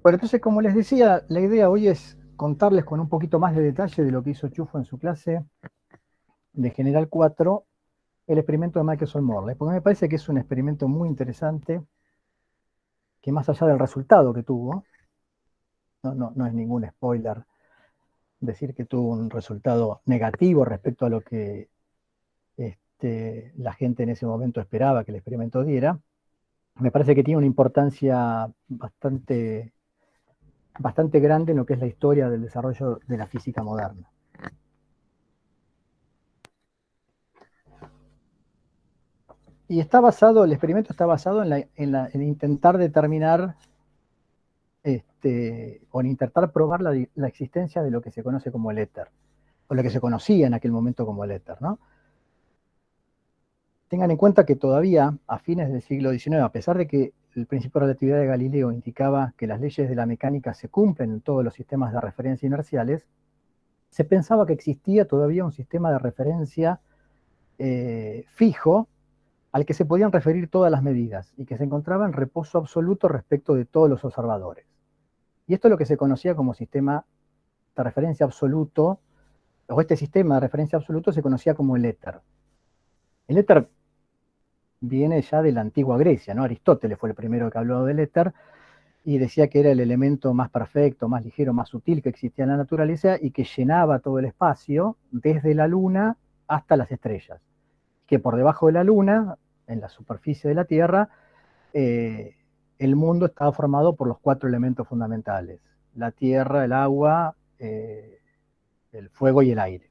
Bueno, entonces, como les decía, la idea hoy es contarles con un poquito más de detalle de lo que hizo Chufo en su clase de General 4, el experimento de Michelson-Morley, porque me parece que es un experimento muy interesante, que más allá del resultado que tuvo, no es ningún spoiler decir que tuvo un resultado negativo respecto a lo que la gente en ese momento esperaba que el experimento diera, me parece que tiene una importancia bastante grande en lo que es la historia del desarrollo de la física moderna. Y el experimento está basado en intentar determinar o en intentar probar la existencia de lo que se conoce como el éter, o lo que se conocía en aquel momento como el éter, ¿no? Tengan en cuenta que todavía, a fines del siglo XIX, a pesar de que el principio de relatividad de Galileo indicaba que las leyes de la mecánica se cumplen en todos los sistemas de referencia inerciales, se pensaba que existía todavía un sistema de referencia fijo al que se podían referir todas las medidas y que se encontraba en reposo absoluto respecto de todos los observadores. Y esto es lo que se conocía como sistema de referencia absoluto, o este sistema de referencia absoluto se conocía como el éter. El éter viene ya de la antigua Grecia, ¿no? Aristóteles fue el primero que habló del éter y decía que era el elemento más perfecto, más ligero, más sutil que existía en la naturaleza y que llenaba todo el espacio desde la luna hasta las estrellas. Que por debajo de la luna, en la superficie de la Tierra, el mundo estaba formado por los 4 elementos fundamentales: la tierra, el agua, el fuego y el aire.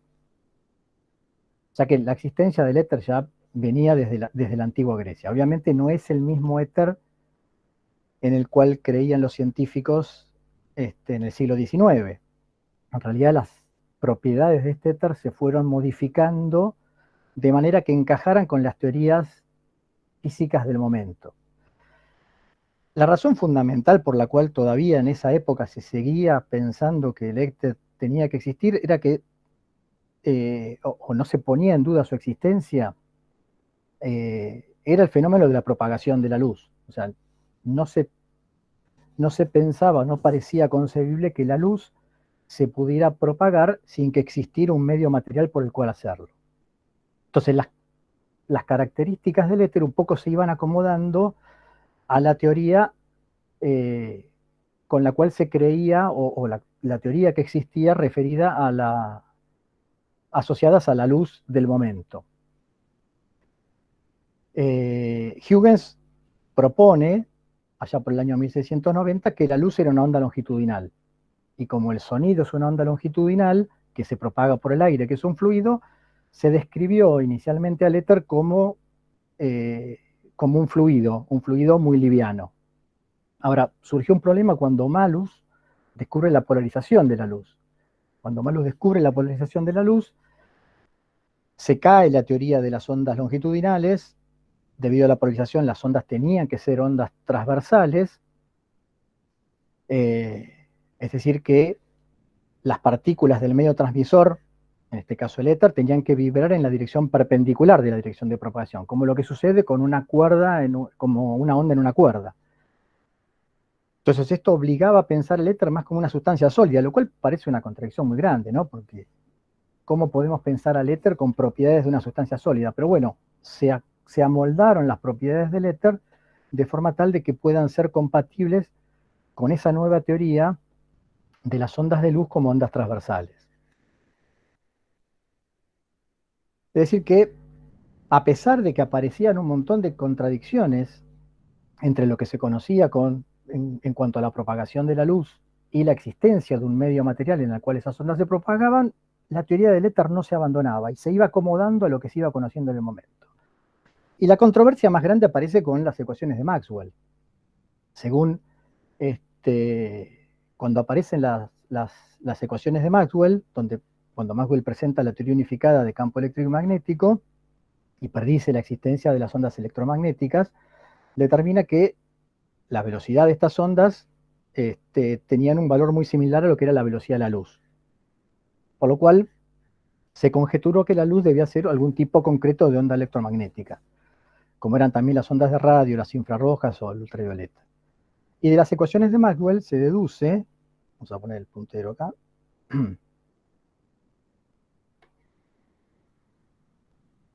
O sea que la existencia del éter ya venía desde la antigua Grecia. Obviamente no es el mismo éter en el cual creían los científicos en el siglo XIX. En realidad las propiedades de este éter se fueron modificando de manera que encajaran con las teorías físicas del momento. La razón fundamental por la cual todavía en esa época se seguía pensando que el éter tenía que existir era que, o no se ponía en duda su existencia, era el fenómeno de la propagación de la luz. O sea, no se, no se pensaba, no parecía concebible que la luz se pudiera propagar sin que existiera un medio material por el cual hacerlo. Entonces las características del éter un poco se iban acomodando a la teoría con la cual se creía, o la teoría que existía referida asociadas a la luz del momento. Huygens propone, allá por el año 1690, que la luz era una onda longitudinal. Y como el sonido es una onda longitudinal que se propaga por el aire, que es un fluido, se describió inicialmente al éter como un fluido muy liviano. Ahora, surgió un problema cuando Malus descubre la polarización de la luz. Cuando Malus descubre la polarización de la luz, se cae la teoría de las ondas longitudinales. Debido a la polarización, las ondas tenían que ser ondas transversales, es decir, que las partículas del medio transmisor, en este caso el éter, tenían que vibrar en la dirección perpendicular de la dirección de propagación, como lo que sucede con una cuerda, como una onda en una cuerda. Entonces esto obligaba a pensar el éter más como una sustancia sólida, lo cual parece una contradicción muy grande, ¿no? Porque ¿cómo podemos pensar al éter con propiedades de una sustancia sólida? Pero bueno, se amoldaron las propiedades del éter de forma tal de que puedan ser compatibles con esa nueva teoría de las ondas de luz como ondas transversales. Es decir que, a pesar de que aparecían un montón de contradicciones entre lo que se conocía en cuanto a la propagación de la luz y la existencia de un medio material en el cual esas ondas se propagaban, la teoría del éter no se abandonaba y se iba acomodando a lo que se iba conociendo en el momento. Y la controversia más grande aparece con las ecuaciones de Maxwell. Según cuando aparecen las ecuaciones de Maxwell, cuando Maxwell presenta la teoría unificada de campo eléctrico y magnético y predice la existencia de las ondas electromagnéticas, determina que la velocidad de estas ondas tenían un valor muy similar a lo que era la velocidad de la luz. Por lo cual, se conjeturó que la luz debía ser algún tipo concreto de onda electromagnética, como eran también las ondas de radio, las infrarrojas o el ultravioleta. Y de las ecuaciones de Maxwell se deduce, vamos a poner el puntero acá,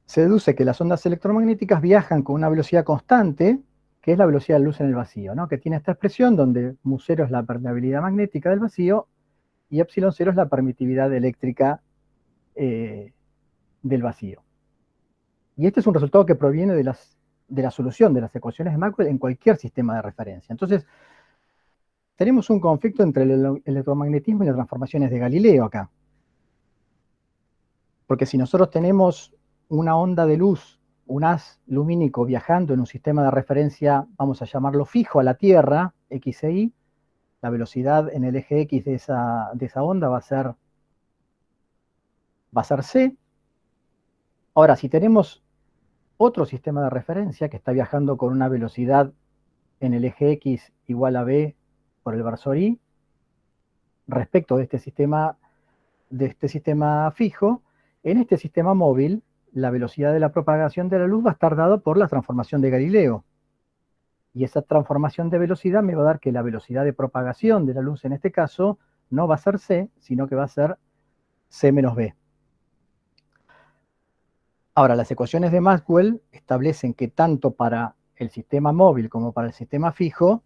se deduce que las ondas electromagnéticas viajan con una velocidad constante, que es la velocidad de luz en el vacío, ¿no? Que tiene esta expresión donde mu0 es la permeabilidad magnética del vacío y epsilon0 es la permitividad eléctrica del vacío. Y este es un resultado que proviene de la solución de las ecuaciones de Maxwell en cualquier sistema de referencia. Entonces, tenemos un conflicto entre el electromagnetismo y las transformaciones de Galileo acá. Porque si nosotros tenemos una onda de luz, un haz lumínico viajando en un sistema de referencia, vamos a llamarlo fijo a la Tierra, x e y, la velocidad en el eje x de esa onda va a ser c. Ahora, si tenemos otro sistema de referencia que está viajando con una velocidad en el eje x igual a b por el versor y, respecto de este sistema fijo, en este sistema móvil, la velocidad de la propagación de la luz va a estar dada por la transformación de Galileo. Y esa transformación de velocidad me va a dar que la velocidad de propagación de la luz en este caso no va a ser c, sino que va a ser c menos b. Ahora, las ecuaciones de Maxwell establecen que tanto para el sistema móvil como para el sistema fijo,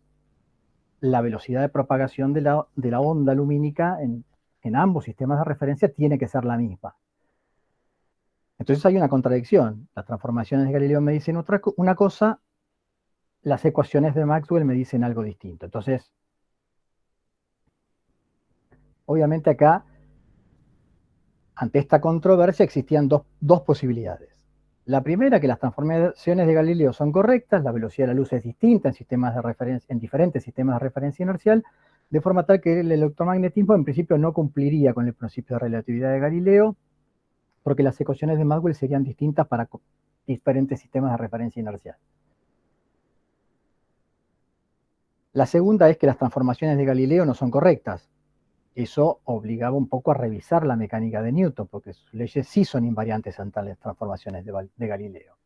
la velocidad de propagación de la onda lumínica en ambos sistemas de referencia tiene que ser la misma. Entonces hay una contradicción. Las transformaciones de Galileo me dicen una cosa, las ecuaciones de Maxwell me dicen algo distinto. Entonces, obviamente acá, ante esta controversia, existían dos posibilidades. La primera, que las transformaciones de Galileo son correctas, la velocidad de la luz es distinta en diferentes sistemas de referencia inercial, de forma tal que el electromagnetismo en principio no cumpliría con el principio de relatividad de Galileo, porque las ecuaciones de Maxwell serían distintas para diferentes sistemas de referencia inercial. La segunda es que las transformaciones de Galileo no son correctas. Eso obligaba un poco a revisar la mecánica de Newton, porque sus leyes sí son invariantes ante las transformaciones de Galileo.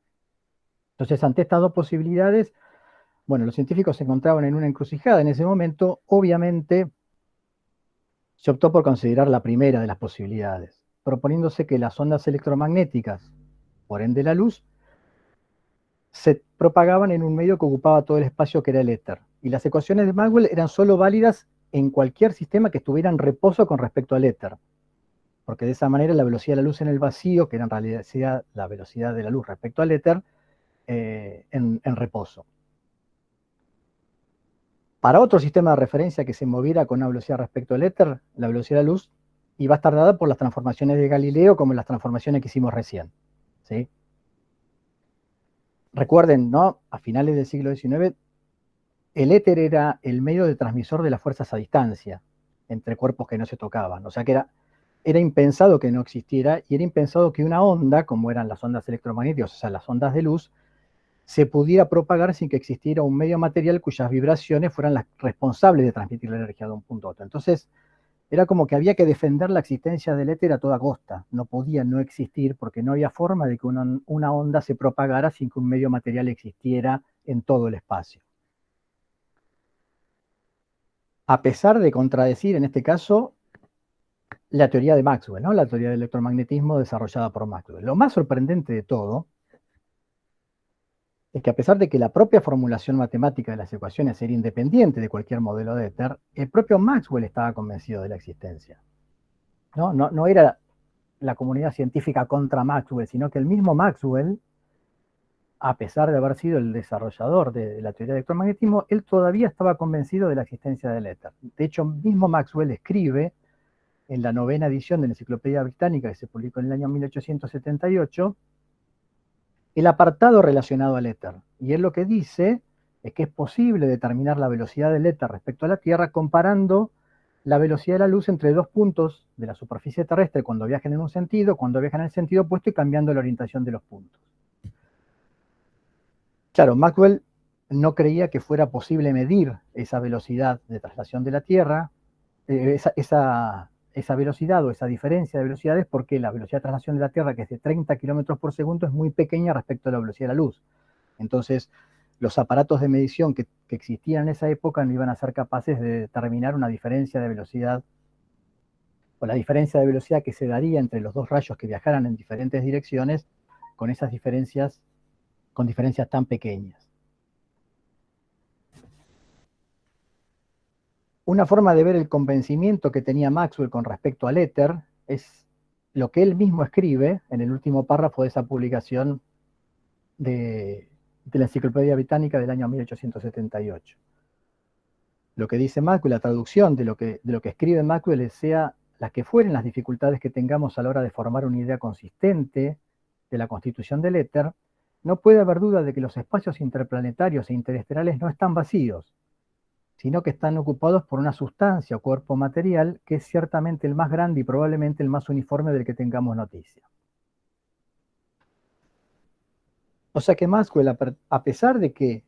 Entonces, ante estas dos posibilidades, bueno, los científicos se encontraban en una encrucijada en ese momento. Obviamente, se optó por considerar la primera de las posibilidades, proponiéndose que las ondas electromagnéticas, por ende la luz, se propagaban en un medio que ocupaba todo el espacio que era el éter. Y las ecuaciones de Maxwell eran solo válidas en cualquier sistema que estuviera en reposo con respecto al éter. Porque de esa manera la velocidad de la luz en el vacío, que era en realidad la velocidad de la luz respecto al éter, en reposo. Para otro sistema de referencia que se moviera con una velocidad respecto al éter, la velocidad de la luz iba a estar dada por las transformaciones de Galileo como las transformaciones que hicimos recién. ¿Sí? Recuerden, ¿no? A finales del siglo XIX, el éter era el medio de transmisor de las fuerzas a distancia entre cuerpos que no se tocaban. O sea que era impensado que no existiera, y era impensado que una onda, como eran las ondas electromagnéticas, o sea, las ondas de luz, se pudiera propagar sin que existiera un medio material cuyas vibraciones fueran las responsables de transmitir la energía de un punto a otro. Entonces, era como que había que defender la existencia del éter a toda costa. No podía no existir porque no había forma de que una onda se propagara sin que un medio material existiera en todo el espacio. A pesar de contradecir, en este caso, la teoría de Maxwell, ¿no? La teoría del electromagnetismo desarrollada por Maxwell. Lo más sorprendente de todo es que, a pesar de que la propia formulación matemática de las ecuaciones era independiente de cualquier modelo de éter, el propio Maxwell estaba convencido de la existencia. No era la comunidad científica contra Maxwell, sino que el mismo Maxwell, a pesar de haber sido el desarrollador de la teoría del electromagnetismo, él todavía estaba convencido de la existencia del éter. De hecho, mismo Maxwell escribe en la 9ª edición de la Enciclopedia Británica, que se publicó en el año 1878, el apartado relacionado al éter. Y él lo que dice es que es posible determinar la velocidad del éter respecto a la Tierra comparando la velocidad de la luz entre dos puntos de la superficie terrestre cuando viajan en un sentido, cuando viajan en el sentido opuesto, y cambiando la orientación de los puntos. Claro, Maxwell no creía que fuera posible medir esa velocidad de traslación de la Tierra, esa velocidad o esa diferencia de velocidades, porque la velocidad de traslación de la Tierra, que es de 30 km por segundo, es muy pequeña respecto a la velocidad de la luz. Entonces, los aparatos de medición que existían en esa época no iban a ser capaces de determinar una diferencia de velocidad, o la diferencia de velocidad que se daría entre los dos rayos que viajaran en diferentes direcciones, con esas diferencias, con diferencias tan pequeñas. Una forma de ver el convencimiento que tenía Maxwell con respecto al éter es lo que él mismo escribe en el último párrafo de esa publicación de la Enciclopedia Británica del año 1878. Lo que dice Maxwell, la traducción de lo que escribe Maxwell, sea las que fueren las dificultades que tengamos a la hora de formar una idea consistente de la constitución del éter, no puede haber duda de que los espacios interplanetarios e interesterales no están vacíos, sino que están ocupados por una sustancia o cuerpo material que es ciertamente el más grande y probablemente el más uniforme del que tengamos noticia. O sea que Maxwell, a pesar de que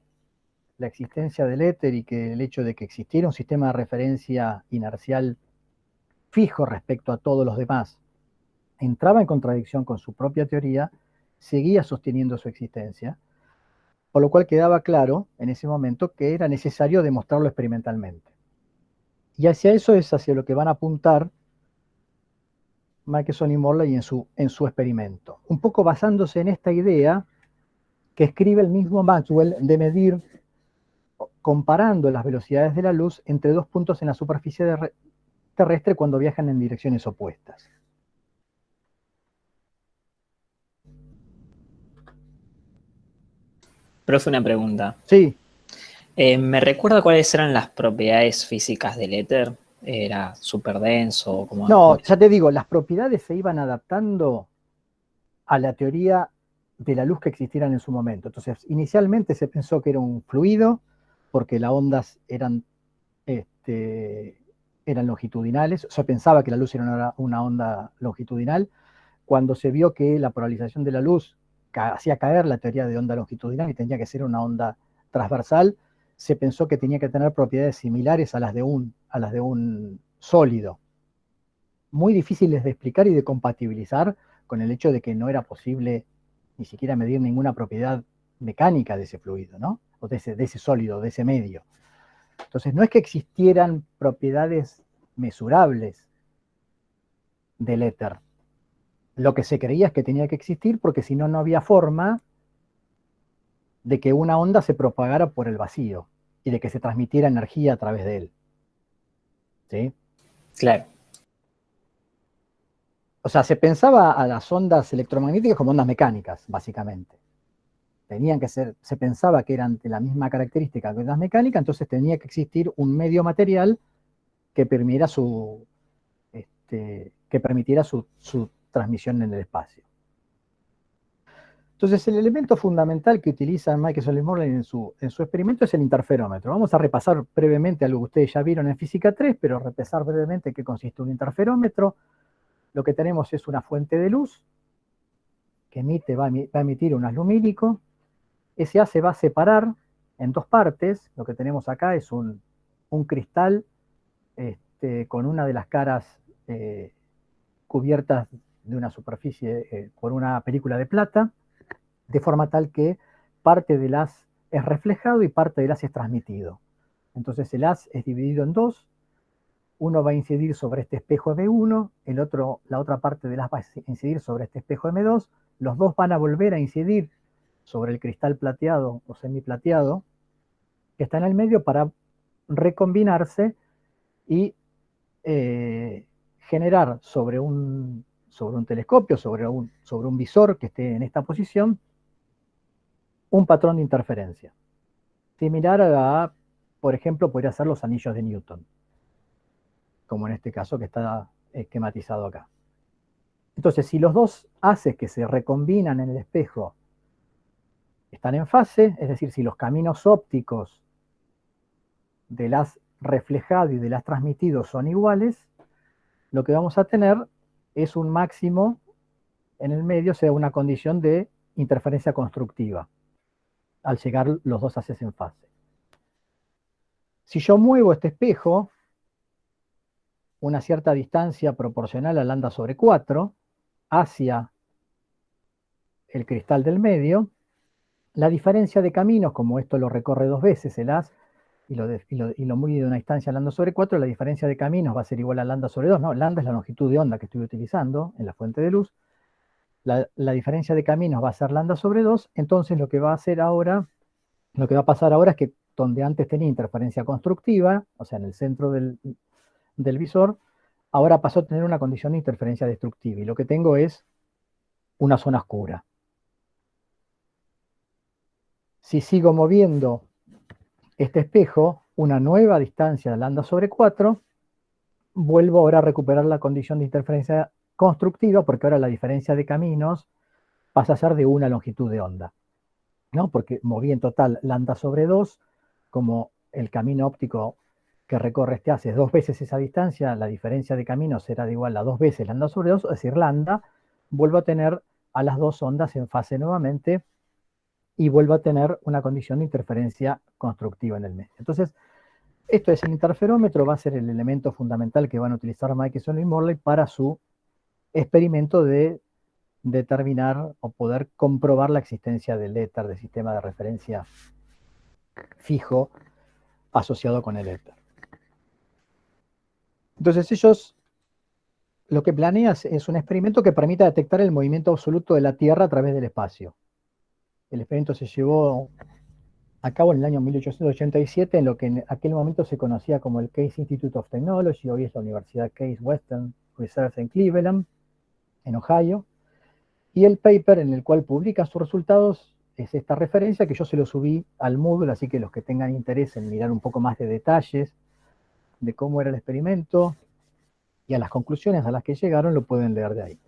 la existencia del éter y que el hecho de que existiera un sistema de referencia inercial fijo respecto a todos los demás entraba en contradicción con su propia teoría, seguía sosteniendo su existencia, por lo cual quedaba claro en ese momento que era necesario demostrarlo experimentalmente. Y hacia eso es hacia lo que van a apuntar Michelson y Morley en su experimento, un poco basándose en esta idea que escribe el mismo Maxwell de medir, comparando las velocidades de la luz entre dos puntos en la superficie terrestre cuando viajan en direcciones opuestas. Profe, una pregunta. Sí. ¿Me recuerda cuáles eran las propiedades físicas del éter? ¿Era súper denso? No, ya te digo, las propiedades se iban adaptando a la teoría de la luz que existieran en su momento. Entonces, inicialmente se pensó que era un fluido, porque las ondas eran longitudinales, o sea, pensaba que la luz era una onda longitudinal. Cuando se vio que la polarización de la luz hacía caer la teoría de onda longitudinal y tenía que ser una onda transversal, se pensó que tenía que tener propiedades similares a las de un sólido, muy difíciles de explicar y de compatibilizar con el hecho de que no era posible ni siquiera medir ninguna propiedad mecánica de ese fluido, ¿no? O de ese sólido, de ese medio. Entonces, no es que existieran propiedades mesurables del éter. Lo que se creía es que tenía que existir porque si no, no había forma de que una onda se propagara por el vacío y de que se transmitiera energía a través de él. ¿Sí? Claro. O sea, se pensaba a las ondas electromagnéticas como ondas mecánicas, básicamente. Tenían que ser, se pensaba que eran de la misma característica que ondas mecánicas, entonces tenía que existir un medio material que permitiera su transmisión en el espacio. Entonces, el elemento fundamental que utilizan Michelson y Morley en su experimento es el interferómetro. Vamos a repasar brevemente algo que ustedes ya vieron en Física 3, pero repasar brevemente qué consiste un interferómetro. Lo que tenemos es una fuente de luz que va a emitir un haz lumínico. Ese haz se va a separar en dos partes. Lo que tenemos acá es un cristal con una de las caras cubiertas de una superficie por una película de plata, de forma tal que parte del haz es reflejado y parte del haz es transmitido. Entonces el haz es dividido en dos. Uno va a incidir sobre este espejo M1, la otra parte del haz va a incidir sobre este espejo M2. Los dos van a volver a incidir sobre el cristal plateado o semiplateado que está en el medio para recombinarse y generar sobre un telescopio, sobre un visor que esté en esta posición, un patrón de interferencia. Similar a, por ejemplo, podría ser los anillos de Newton, como en este caso que está esquematizado acá. Entonces, si los dos haces que se recombinan en el espejo están en fase, es decir, si los caminos ópticos del haz reflejado y del haz transmitido son iguales, lo que vamos a tener es un máximo en el medio, o sea, una condición de interferencia constructiva, al llegar los dos haces en fase. Si yo muevo este espejo una cierta distancia proporcional a lambda sobre 4 hacia el cristal del medio, La diferencia de caminos, como esto lo recorre 2 veces el haz, y lo mide de una distancia lambda sobre 4, la diferencia de caminos va a ser igual a lambda sobre 2, ¿no? Lambda es la longitud de onda que estoy utilizando en la fuente de luz. La diferencia de caminos va a ser lambda sobre 2, entonces lo que va a hacer ahora, lo que va a pasar ahora es que donde antes tenía interferencia constructiva, o sea, en el centro del visor, ahora pasó a tener una condición de interferencia destructiva, y lo que tengo es una zona oscura. Si sigo moviendo este espejo una nueva distancia de lambda sobre 4, vuelvo ahora a recuperar la condición de interferencia constructiva, porque ahora la diferencia de caminos pasa a ser de una longitud de onda, ¿no? Porque moví en total lambda sobre 2, como el camino óptico que recorre este haz es 2 veces esa distancia, la diferencia de caminos será de igual a 2 veces lambda sobre 2, es decir, lambda, vuelvo a tener a las dos ondas en fase nuevamente, y vuelvo a tener una condición de interferencia constructiva en el medio. Entonces, esto es el interferómetro, va a ser el elemento fundamental que van a utilizar Michelson y Morley para su experimento de determinar o poder comprobar la existencia del éter, del sistema de referencia fijo asociado con el éter. Entonces ellos lo que planean es un experimento que permita detectar el movimiento absoluto de la Tierra a través del espacio. El experimento se llevó a cabo en el año 1887 en lo que en aquel momento se conocía como el Case Institute of Technology, hoy es la Universidad Case Western Reserve en Cleveland, en Ohio, y el paper en el cual publica sus resultados es esta referencia que yo se lo subí al Moodle, así que los que tengan interés en mirar un poco más de detalles de cómo era el experimento y a las conclusiones a las que llegaron lo pueden leer de ahí.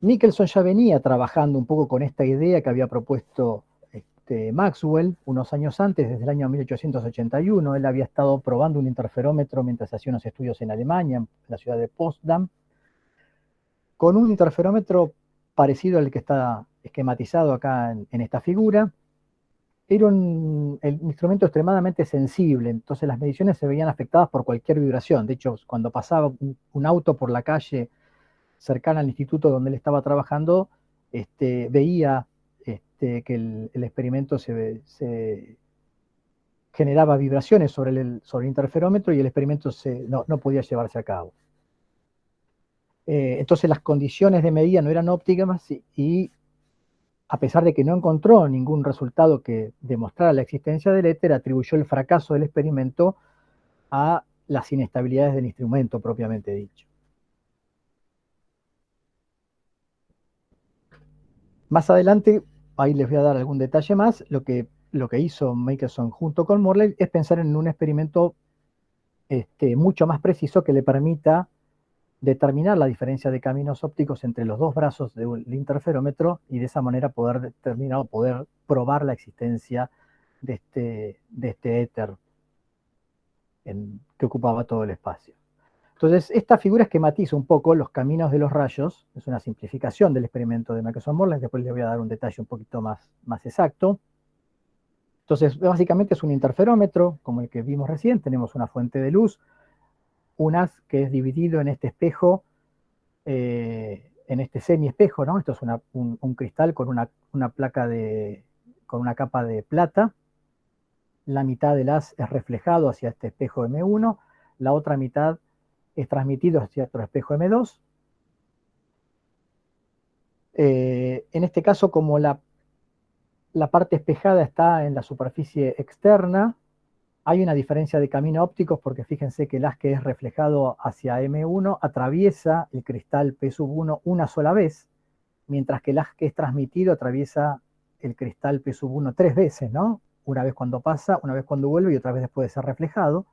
Michelson ya venía trabajando un poco con esta idea que había propuesto Maxwell unos años antes, desde el año 1881. Él había estado probando un interferómetro mientras hacía unos estudios en Alemania, en la ciudad de Potsdam, con un interferómetro parecido al que está esquematizado acá en esta figura. Era un instrumento extremadamente sensible, entonces las mediciones se veían afectadas por cualquier vibración. De hecho, cuando pasaba un auto por la calle cercana al instituto donde él estaba trabajando, veía que el experimento se generaba vibraciones sobre el interferómetro y el experimento no podía llevarse a cabo. Entonces las condiciones de medida no eran óptimas y a pesar de que no encontró ningún resultado que demostrara la existencia del éter, atribuyó el fracaso del experimento a las inestabilidades del instrumento propiamente dicho. Más adelante, ahí les voy a dar algún detalle más, lo que hizo Michelson junto con Morley es pensar en un experimento mucho más preciso que le permita determinar la diferencia de caminos ópticos entre los dos brazos del interferómetro y de esa manera poder determinar o poder probar la existencia de este éter que ocupaba todo el espacio. Entonces, esta figura esquematiza un poco los caminos de los rayos, es una simplificación del experimento de Michelson-Morley, después les voy a dar un detalle un poquito más exacto. Entonces, básicamente es un interferómetro, como el que vimos recién, tenemos una fuente de luz, un haz que es dividido en este espejo, en este semiespejo, ¿no? Esto es un cristal con una placa con una capa de plata. La mitad del haz es reflejado hacia este espejo M1, la otra mitad es transmitido hacia otro espejo M2. En este caso, como la parte espejada está en la superficie externa, hay una diferencia de camino ópticos porque fíjense que el haz que es reflejado hacia M1 atraviesa el cristal P1 una sola vez, mientras que el haz que es transmitido atraviesa el cristal P1 tres veces, ¿no? Una vez cuando pasa, una vez cuando vuelve y otra vez después de ser reflejado.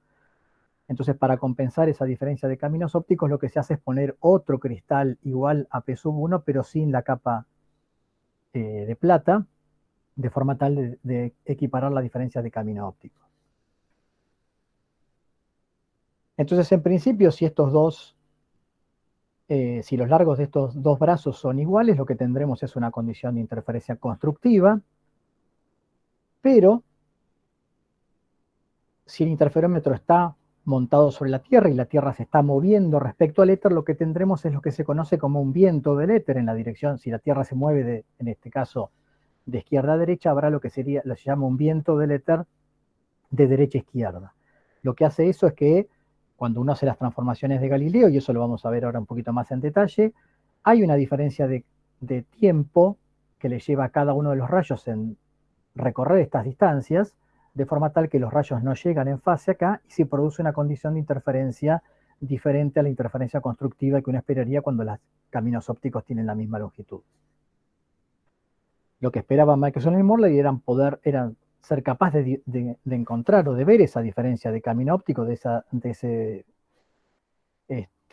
Entonces, para compensar esa diferencia de caminos ópticos, lo que se hace es poner otro cristal igual a P1, pero sin la capa de plata, de forma tal de equiparar la diferencia de camino óptico. Entonces, en principio, si los largos de estos dos brazos son iguales, lo que tendremos es una condición de interferencia constructiva, pero si el interferómetro está montado sobre la Tierra y la Tierra se está moviendo respecto al éter, lo que tendremos es lo que se conoce como un viento del éter en la dirección. Si la Tierra se mueve, en este caso, de izquierda a derecha, habrá lo que se llama un viento del éter de derecha a izquierda. Lo que hace eso es que cuando uno hace las transformaciones de Galileo, y eso lo vamos a ver ahora un poquito más en detalle, hay una diferencia de tiempo que le lleva a cada uno de los rayos en recorrer estas distancias, de forma tal que los rayos no llegan en fase acá y se produce una condición de interferencia diferente a la interferencia constructiva que uno esperaría cuando los caminos ópticos tienen la misma longitud. Lo que esperaba Michelson y Morley eran ser capaz de encontrar o de ver esa diferencia de camino óptico, de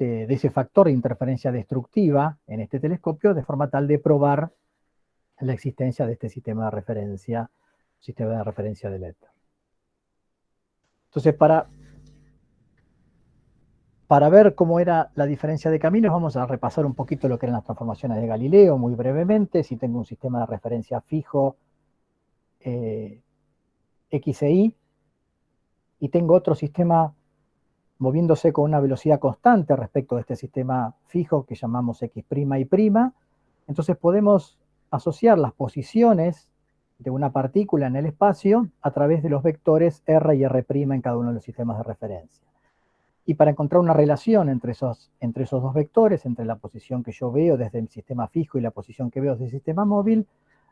ese factor de interferencia destructiva en este telescopio, de forma tal de probar la existencia de este sistema de referencia del éter. Entonces, para ver cómo era la diferencia de caminos, vamos a repasar un poquito lo que eran las transformaciones de Galileo, muy brevemente. Si tengo un sistema de referencia fijo, X e Y, y tengo otro sistema moviéndose con una velocidad constante respecto de este sistema fijo que llamamos X' y', entonces podemos asociar las posiciones de una partícula en el espacio a través de los vectores R y R' en cada uno de los sistemas de referencia. Y para encontrar una relación entre esos dos vectores, entre la posición que yo veo desde el sistema fijo y la posición que veo desde el sistema móvil,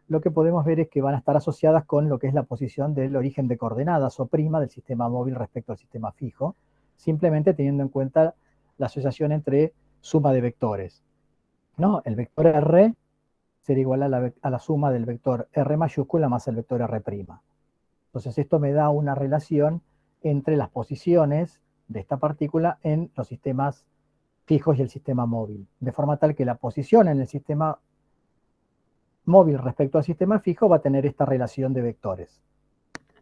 lo que podemos ver es que van a estar asociadas con lo que es la posición del origen de coordenadas o prima del sistema móvil respecto al sistema fijo, simplemente teniendo en cuenta la asociación entre suma de vectores, ¿no? El vector R será igual a la suma del vector R mayúscula más el vector R'. Entonces esto me da una relación entre las posiciones de esta partícula en los sistemas fijos y el sistema móvil, de forma tal que la posición en el sistema móvil respecto al sistema fijo va a tener esta relación de vectores,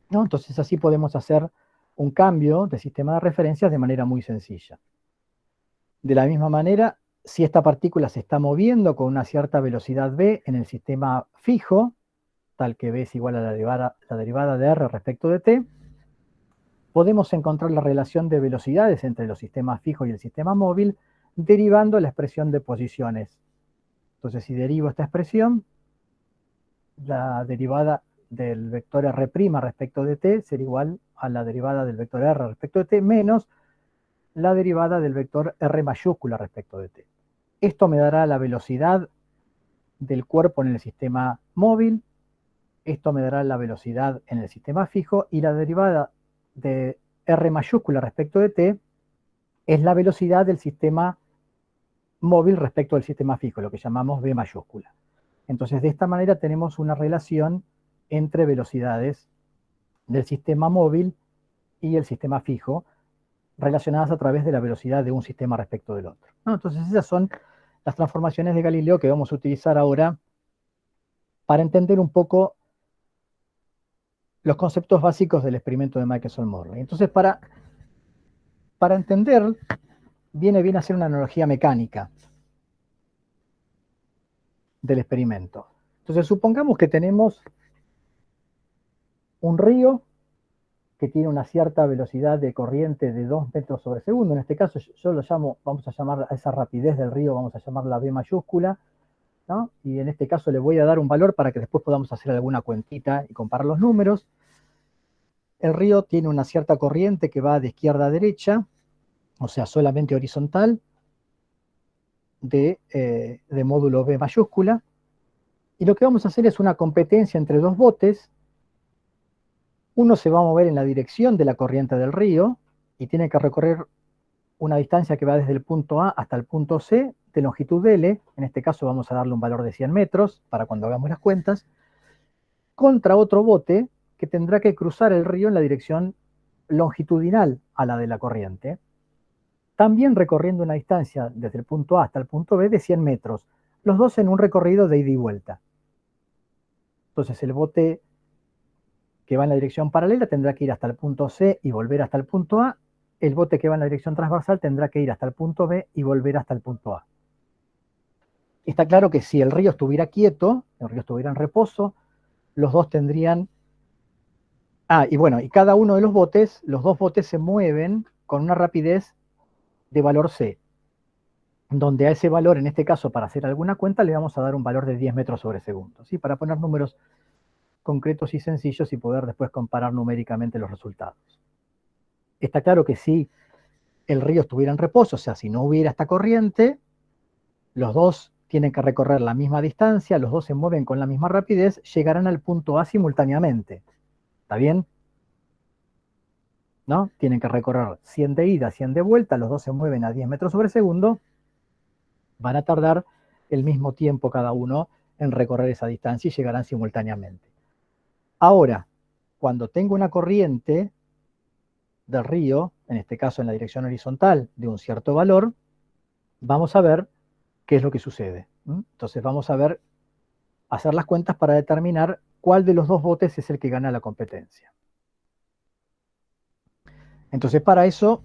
¿no? Entonces así podemos hacer un cambio de sistema de referencias de manera muy sencilla. De la misma manera, si esta partícula se está moviendo con una cierta velocidad v en el sistema fijo, tal que v es igual a la derivada de r respecto de t, podemos encontrar la relación de velocidades entre los sistemas fijos y el sistema móvil derivando la expresión de posiciones. Entonces, si derivo esta expresión, la derivada del vector r' respecto de t será igual a la derivada del vector r respecto de t menos la derivada del vector r mayúscula respecto de t. Esto me dará la velocidad del cuerpo en el sistema móvil, esto me dará la velocidad en el sistema fijo, y la derivada de r mayúscula respecto de t es la velocidad del sistema móvil respecto al sistema fijo, lo que llamamos v mayúscula. Entonces, de esta manera tenemos una relación entre velocidades del sistema móvil y el sistema fijo, relacionadas a través de la velocidad de un sistema respecto del otro, ¿no? Entonces, esas son las transformaciones de Galileo que vamos a utilizar ahora para entender un poco los conceptos básicos del experimento de Michelson-Morley. Entonces, para entender, viene bien hacer una analogía mecánica del experimento. Entonces, supongamos que tenemos un río que tiene una cierta velocidad de corriente de 2 metros sobre segundo. En este caso, yo lo llamo, vamos a llamar a esa rapidez del río, vamos a llamarla V mayúscula, ¿no? Y en este caso le voy a dar un valor para que después podamos hacer alguna cuentita y comparar los números. El río tiene una cierta corriente que va de izquierda a derecha, o sea, solamente horizontal, de módulo V mayúscula. Y lo que vamos a hacer es una competencia entre dos botes. Uno se va a mover en la dirección de la corriente del río y tiene que recorrer una distancia que va desde el punto A hasta el punto C de longitud L. En este caso vamos a darle un valor de 100 metros para cuando hagamos las cuentas, contra otro bote que tendrá que cruzar el río en la dirección longitudinal a la de la corriente, también recorriendo una distancia desde el punto A hasta el punto B de 100 metros, los dos en un recorrido de ida y vuelta. Entonces el bote que va en la dirección paralela tendrá que ir hasta el punto C y volver hasta el punto A. El bote que va en la dirección transversal tendrá que ir hasta el punto B y volver hasta el punto A. Está claro que si el río estuviera quieto, el río estuviera en reposo, los dos tendrían... y bueno, y cada uno de los dos botes se mueven con una rapidez de valor c, donde a ese valor, en este caso, para hacer alguna cuenta, le vamos a dar un valor de 10 metros sobre segundo, ¿sí? Para poner números concretos y sencillos y poder después comparar numéricamente los resultados. Está claro que si el río estuviera en reposo, o sea, si no hubiera esta corriente, los dos tienen que recorrer la misma distancia, los dos se mueven con la misma rapidez, llegarán al punto A simultáneamente. ¿Está bien? ¿No? Tienen que recorrer 100 de ida, 100 de vuelta, los dos se mueven a 10 metros sobre segundo, van a tardar el mismo tiempo cada uno en recorrer esa distancia y llegarán simultáneamente. Ahora, cuando tengo una corriente del río, en este caso en la dirección horizontal, de un cierto valor, vamos a ver qué es lo que sucede. Entonces vamos a ver, hacer las cuentas para determinar cuál de los dos botes es el que gana la competencia. Entonces para eso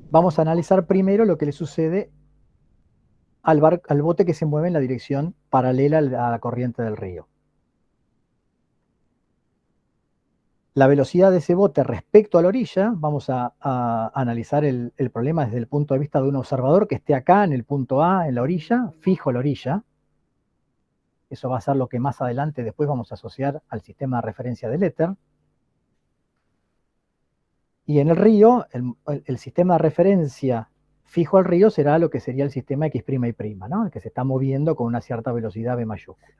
vamos a analizar primero lo que le sucede al bote que se mueve en la dirección paralela a la corriente del río. La velocidad de ese bote respecto a la orilla, vamos a analizar el problema desde el punto de vista de un observador que esté acá en el punto A, en la orilla, fijo a la orilla. Eso va a ser lo que más adelante después vamos a asociar al sistema de referencia del éter. Y en el río, el sistema de referencia fijo al río será lo que sería el sistema X' y', ¿no? El que se está moviendo con una cierta velocidad V mayúscula.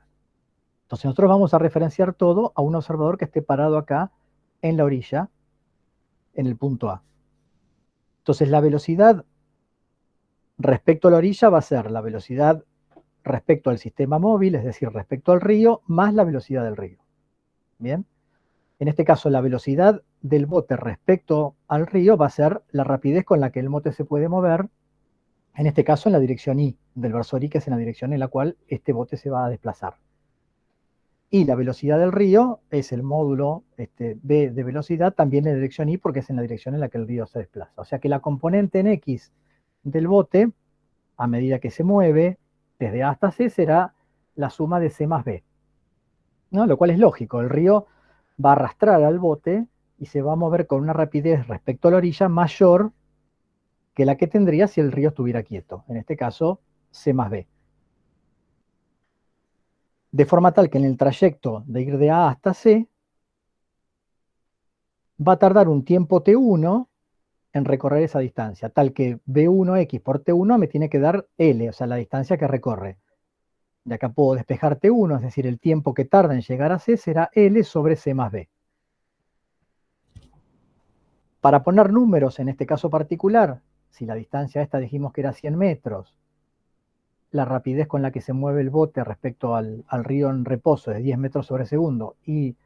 Entonces nosotros vamos a referenciar todo a un observador que esté parado acá en la orilla, en el punto A. Entonces la velocidad respecto a la orilla va a ser la velocidad respecto al sistema móvil, es decir, respecto al río, más la velocidad del río. ¿Bien? En este caso, la velocidad del bote respecto al río va a ser la rapidez con la que el bote se puede mover, en este caso en la dirección Y del versor Y, que es en la dirección en la cual este bote se va a desplazar. Y la velocidad del río es el módulo B de velocidad, también en la dirección Y, porque es en la dirección en la que el río se desplaza. O sea que la componente en X del bote, a medida que se mueve, desde A hasta C, será la suma de C más B, ¿no? Lo cual es lógico, el río va a arrastrar al bote y se va a mover con una rapidez respecto a la orilla mayor que la que tendría si el río estuviera quieto, en este caso C más B. De forma tal que en el trayecto de ir de A hasta C, va a tardar un tiempo T1 en recorrer esa distancia, tal que B1X por T1 me tiene que dar L, o sea, la distancia que recorre. De acá puedo despejar T1, es decir, el tiempo que tarda en llegar a C será L sobre C más B. Para poner números en este caso particular, si la distancia esta dijimos que era 100 metros, la rapidez con la que se mueve el bote respecto al río en reposo es 10 metros sobre segundo y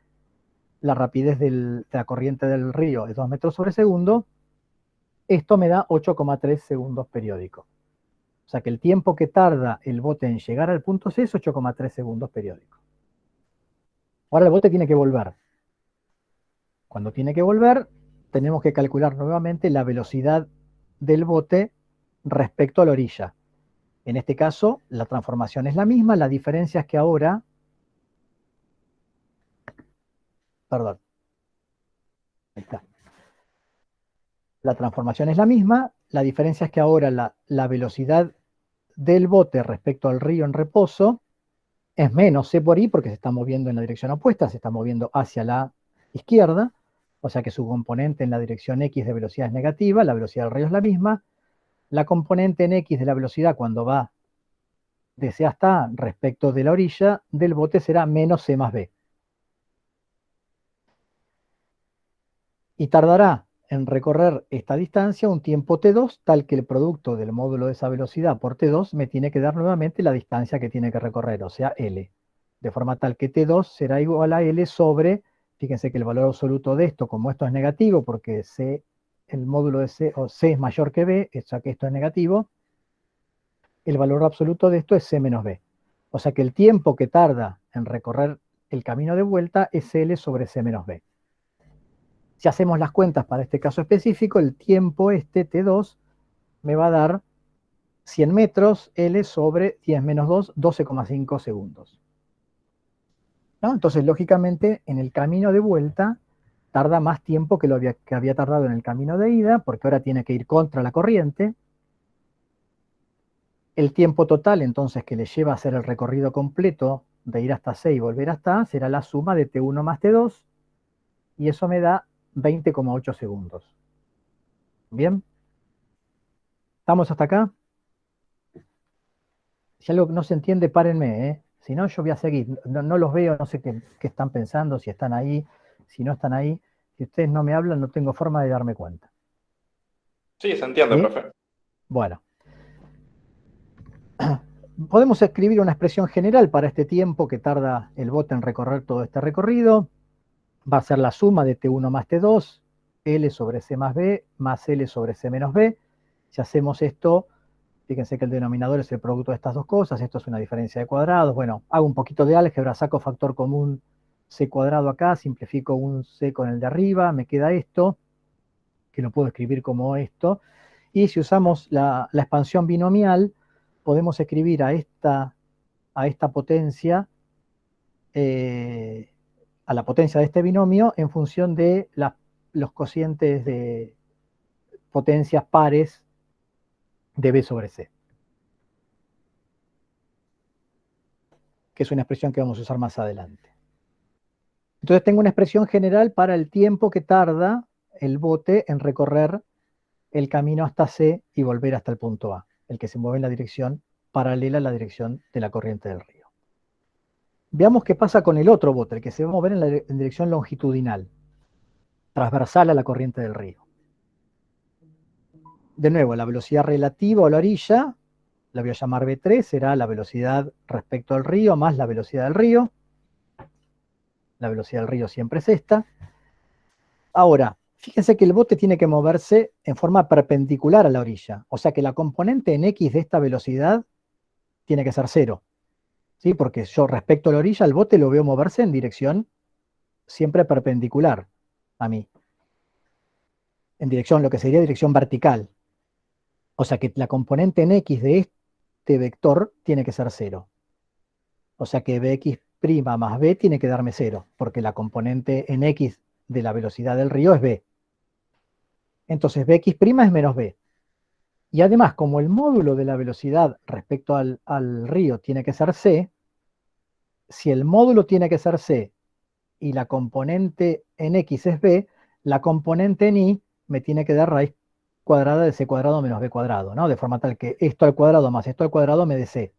la rapidez de la corriente del río es 2 metros sobre segundo, esto me da 8,3 segundos periódicos. O sea que el tiempo que tarda el bote en llegar al punto C es 8,3 segundos periódicos. Ahora el bote tiene que volver. Cuando tiene que volver, tenemos que calcular nuevamente la velocidad del bote respecto a la orilla. En este caso, la transformación es la misma, la diferencia es que ahora, perdón, ahí está. La transformación es la misma, la diferencia es que ahora la velocidad del bote respecto al río en reposo es menos C por I porque se está moviendo en la dirección opuesta, se está moviendo hacia la izquierda, o sea que su componente en la dirección X de velocidad es negativa, la velocidad del río es la misma, la componente en X de la velocidad cuando va de C hasta A respecto de la orilla del bote será menos C más B. Y tardará en recorrer esta distancia un tiempo T2, tal que el producto del módulo de esa velocidad por T2 me tiene que dar nuevamente la distancia que tiene que recorrer, o sea, L. De forma tal que T2 será igual a L sobre, fíjense que el valor absoluto de esto, como esto es negativo, porque C, el módulo de C, o C es mayor que B, o sea que esto es negativo, el valor absoluto de esto es C menos B. O sea que el tiempo que tarda en recorrer el camino de vuelta es L sobre C menos B. Si hacemos las cuentas para este caso específico, el tiempo T2 me va a dar 100 metros L sobre 10 menos 2, 12,5 segundos. ¿No? Entonces, lógicamente, en el camino de vuelta, tarda más tiempo que que había tardado en el camino de ida, porque ahora tiene que ir contra la corriente. El tiempo total, entonces, que le lleva a hacer el recorrido completo de ir hasta C y volver hasta A, será la suma de T1 más T2, y eso me da 20,8 segundos. ¿Bien? ¿Estamos hasta acá? Si algo no se entiende, párenme, ¿eh? Si no, yo voy a seguir. No los veo, no sé qué están pensando, si están ahí, si no están ahí. Si ustedes no me hablan, no tengo forma de darme cuenta. Sí, se entiende, ¿Sí? profe. Bueno. Podemos escribir una expresión general para este tiempo que tarda el bote en recorrer todo este recorrido. Va a ser la suma de T1 más T2, L sobre C más B, más L sobre C menos B. Si hacemos esto, fíjense que el denominador es el producto de estas dos cosas, esto es una diferencia de cuadrados. Bueno, hago un poquito de álgebra, saco factor común C cuadrado acá, simplifico un C con el de arriba, me queda esto, que lo puedo escribir como esto. Y si usamos la expansión binomial, podemos escribir a esta potencia, a la potencia de este binomio en función de los cocientes de potencias pares de B sobre C, que es una expresión que vamos a usar más adelante. Entonces tengo una expresión general para el tiempo que tarda el bote en recorrer el camino hasta C y volver hasta el punto A, el que se mueve en la dirección paralela a la dirección de la corriente del río. Veamos qué pasa con el otro bote, el que se va a mover en dirección longitudinal, transversal a la corriente del río. De nuevo, la velocidad relativa a la orilla, la voy a llamar V3, será la velocidad respecto al río más la velocidad del río. La velocidad del río siempre es esta. Ahora, fíjense que el bote tiene que moverse en forma perpendicular a la orilla, o sea que la componente en X de esta velocidad tiene que ser 0. ¿Sí? Porque yo respecto a la orilla, el bote lo veo moverse en dirección siempre perpendicular a mí. En dirección, lo que sería dirección vertical. O sea que la componente en X de este vector tiene que ser 0. O sea que Bx' más B tiene que darme 0, porque la componente en X de la velocidad del río es B. Entonces Bx' es menos B. Y además, como el módulo de la velocidad respecto al río tiene que ser C, si el módulo tiene que ser C y la componente en X es B, la componente en Y me tiene que dar raíz cuadrada de C cuadrado menos B cuadrado, ¿no? De forma tal que esto al cuadrado más esto al cuadrado me dé C.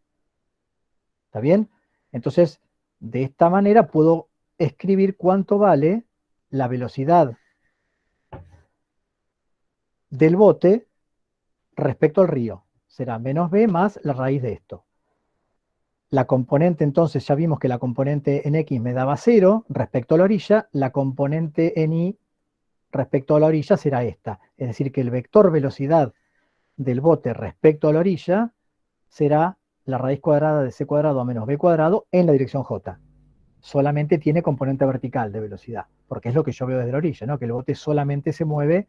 ¿Está bien? Entonces, de esta manera puedo escribir cuánto vale la velocidad del bote respecto al río. Será menos B más la raíz de esto. La componente, entonces, ya vimos que la componente en X me daba 0 respecto a la orilla, la componente en Y respecto a la orilla será esta. Es decir, que el vector velocidad del bote respecto a la orilla será la raíz cuadrada de C cuadrado a menos B cuadrado en la dirección J. Solamente tiene componente vertical de velocidad, porque es lo que yo veo desde la orilla, ¿no? Que el bote solamente se mueve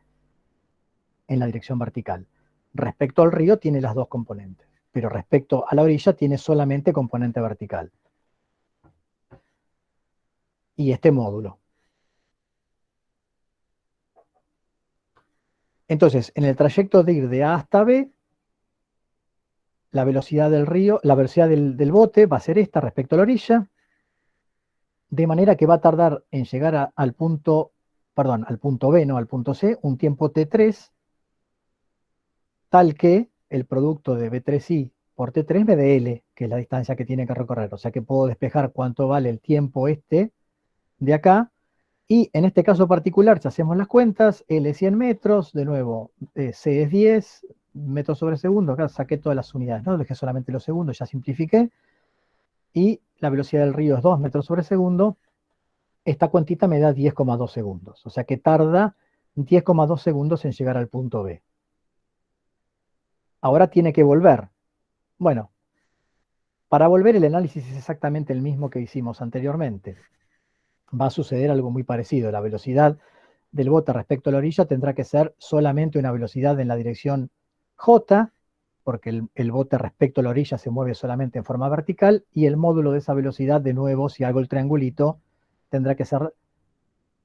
en la dirección vertical. Respecto al río tiene las dos componentes, pero respecto a la orilla tiene solamente componente vertical. Y este módulo. Entonces, en el trayecto de ir de A hasta B, la velocidad del río, la velocidad del bote va a ser esta respecto a la orilla, de manera que va a tardar en llegar al punto, perdón, al punto B, no al punto C, un tiempo T3, tal que el producto de B3i por T3 me dé L, que es la distancia que tiene que recorrer. O sea que puedo despejar cuánto vale el tiempo este de acá. Y en este caso particular, si hacemos las cuentas, L es 100 metros, de nuevo, C es 10 metros sobre segundo. Acá saqué todas las unidades, ¿no? Dejé solamente los segundos, ya simplifiqué. Y la velocidad del río es 2 metros sobre segundo. Esta cuantita me da 10,2 segundos. O sea que tarda 10,2 segundos en llegar al punto B. Ahora tiene que volver. Bueno, para volver el análisis es exactamente el mismo que hicimos anteriormente. Va a suceder algo muy parecido. La velocidad del bote respecto a la orilla tendrá que ser solamente una velocidad en la dirección J, porque el bote respecto a la orilla se mueve solamente en forma vertical, y el módulo de esa velocidad, de nuevo, si hago el triangulito, tendrá que ser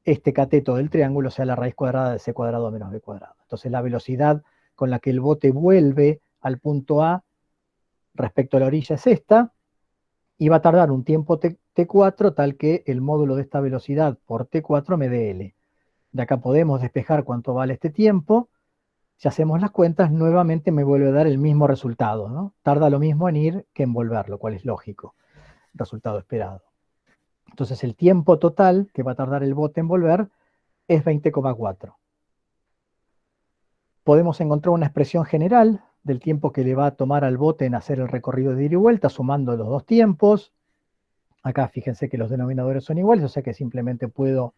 este cateto del triángulo sea la raíz cuadrada de c cuadrado menos b cuadrado. Entonces la velocidad con la que el bote vuelve al punto A respecto a la orilla es esta, y va a tardar un tiempo t4 tal que el módulo de esta velocidad por t4 me dé L. De acá podemos despejar cuánto vale este tiempo. Si hacemos las cuentas, nuevamente me vuelve a dar el mismo resultado, ¿no? Tarda lo mismo en ir que en volver, lo cual es lógico, resultado esperado. Entonces el tiempo total que va a tardar el bote en volver es 20,4. Podemos encontrar una expresión general del tiempo que le va a tomar al bote en hacer el recorrido de ida y vuelta, sumando los dos tiempos. Acá fíjense que los denominadores son iguales, o sea que simplemente puedo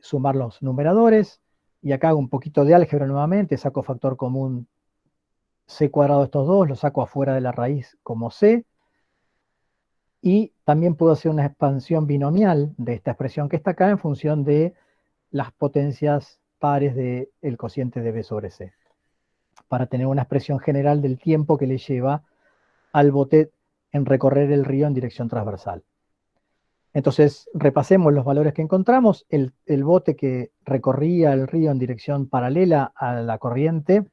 sumar los numeradores. Y acá hago un poquito de álgebra nuevamente, saco factor común c cuadrado de estos dos, lo saco afuera de la raíz como c. Y también puedo hacer una expansión binomial de esta expresión que está acá en función de las potencias pares del cociente de b sobre c, para tener una expresión general del tiempo que le lleva al bote en recorrer el río en dirección transversal. Entonces, repasemos los valores que encontramos. El bote que recorría el río en dirección paralela a la corriente,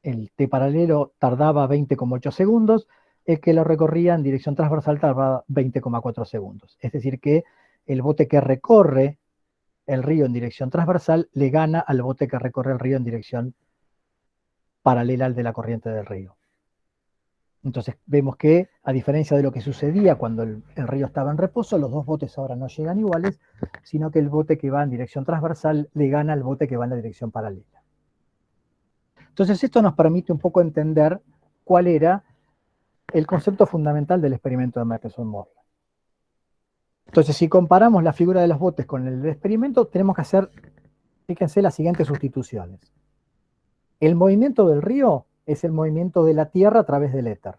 el t paralelo, tardaba 20,8 segundos, el que lo recorría en dirección transversal tardaba 20,4 segundos. Es decir que el bote que recorre el río en dirección transversal le gana al bote que recorre el río en dirección paralela al de la corriente del río. Entonces vemos que, a diferencia de lo que sucedía cuando el río estaba en reposo, los dos botes ahora no llegan iguales, sino que el bote que va en dirección transversal le gana al bote que va en la dirección paralela. Entonces esto nos permite un poco entender cuál era el concepto fundamental del experimento de Michelson-Morley. Entonces, si comparamos la figura de los botes con el del experimento, tenemos que hacer, fíjense, las siguientes sustituciones. El movimiento del río es el movimiento de la Tierra a través del éter.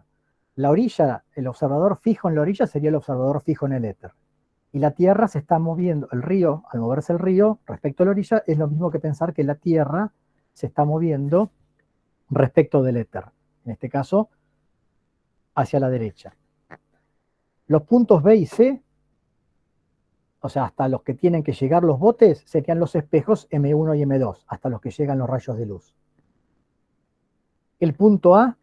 La orilla, el observador fijo en la orilla sería el observador fijo en el éter. Y la Tierra se está moviendo, el río, al moverse el río respecto a la orilla, es lo mismo que pensar que la Tierra se está moviendo respecto del éter. En este caso, hacia la derecha. Los puntos B y C, o sea, hasta los que tienen que llegar los botes, serían los espejos M1 y M2, hasta los que llegan los rayos de luz. El punto A,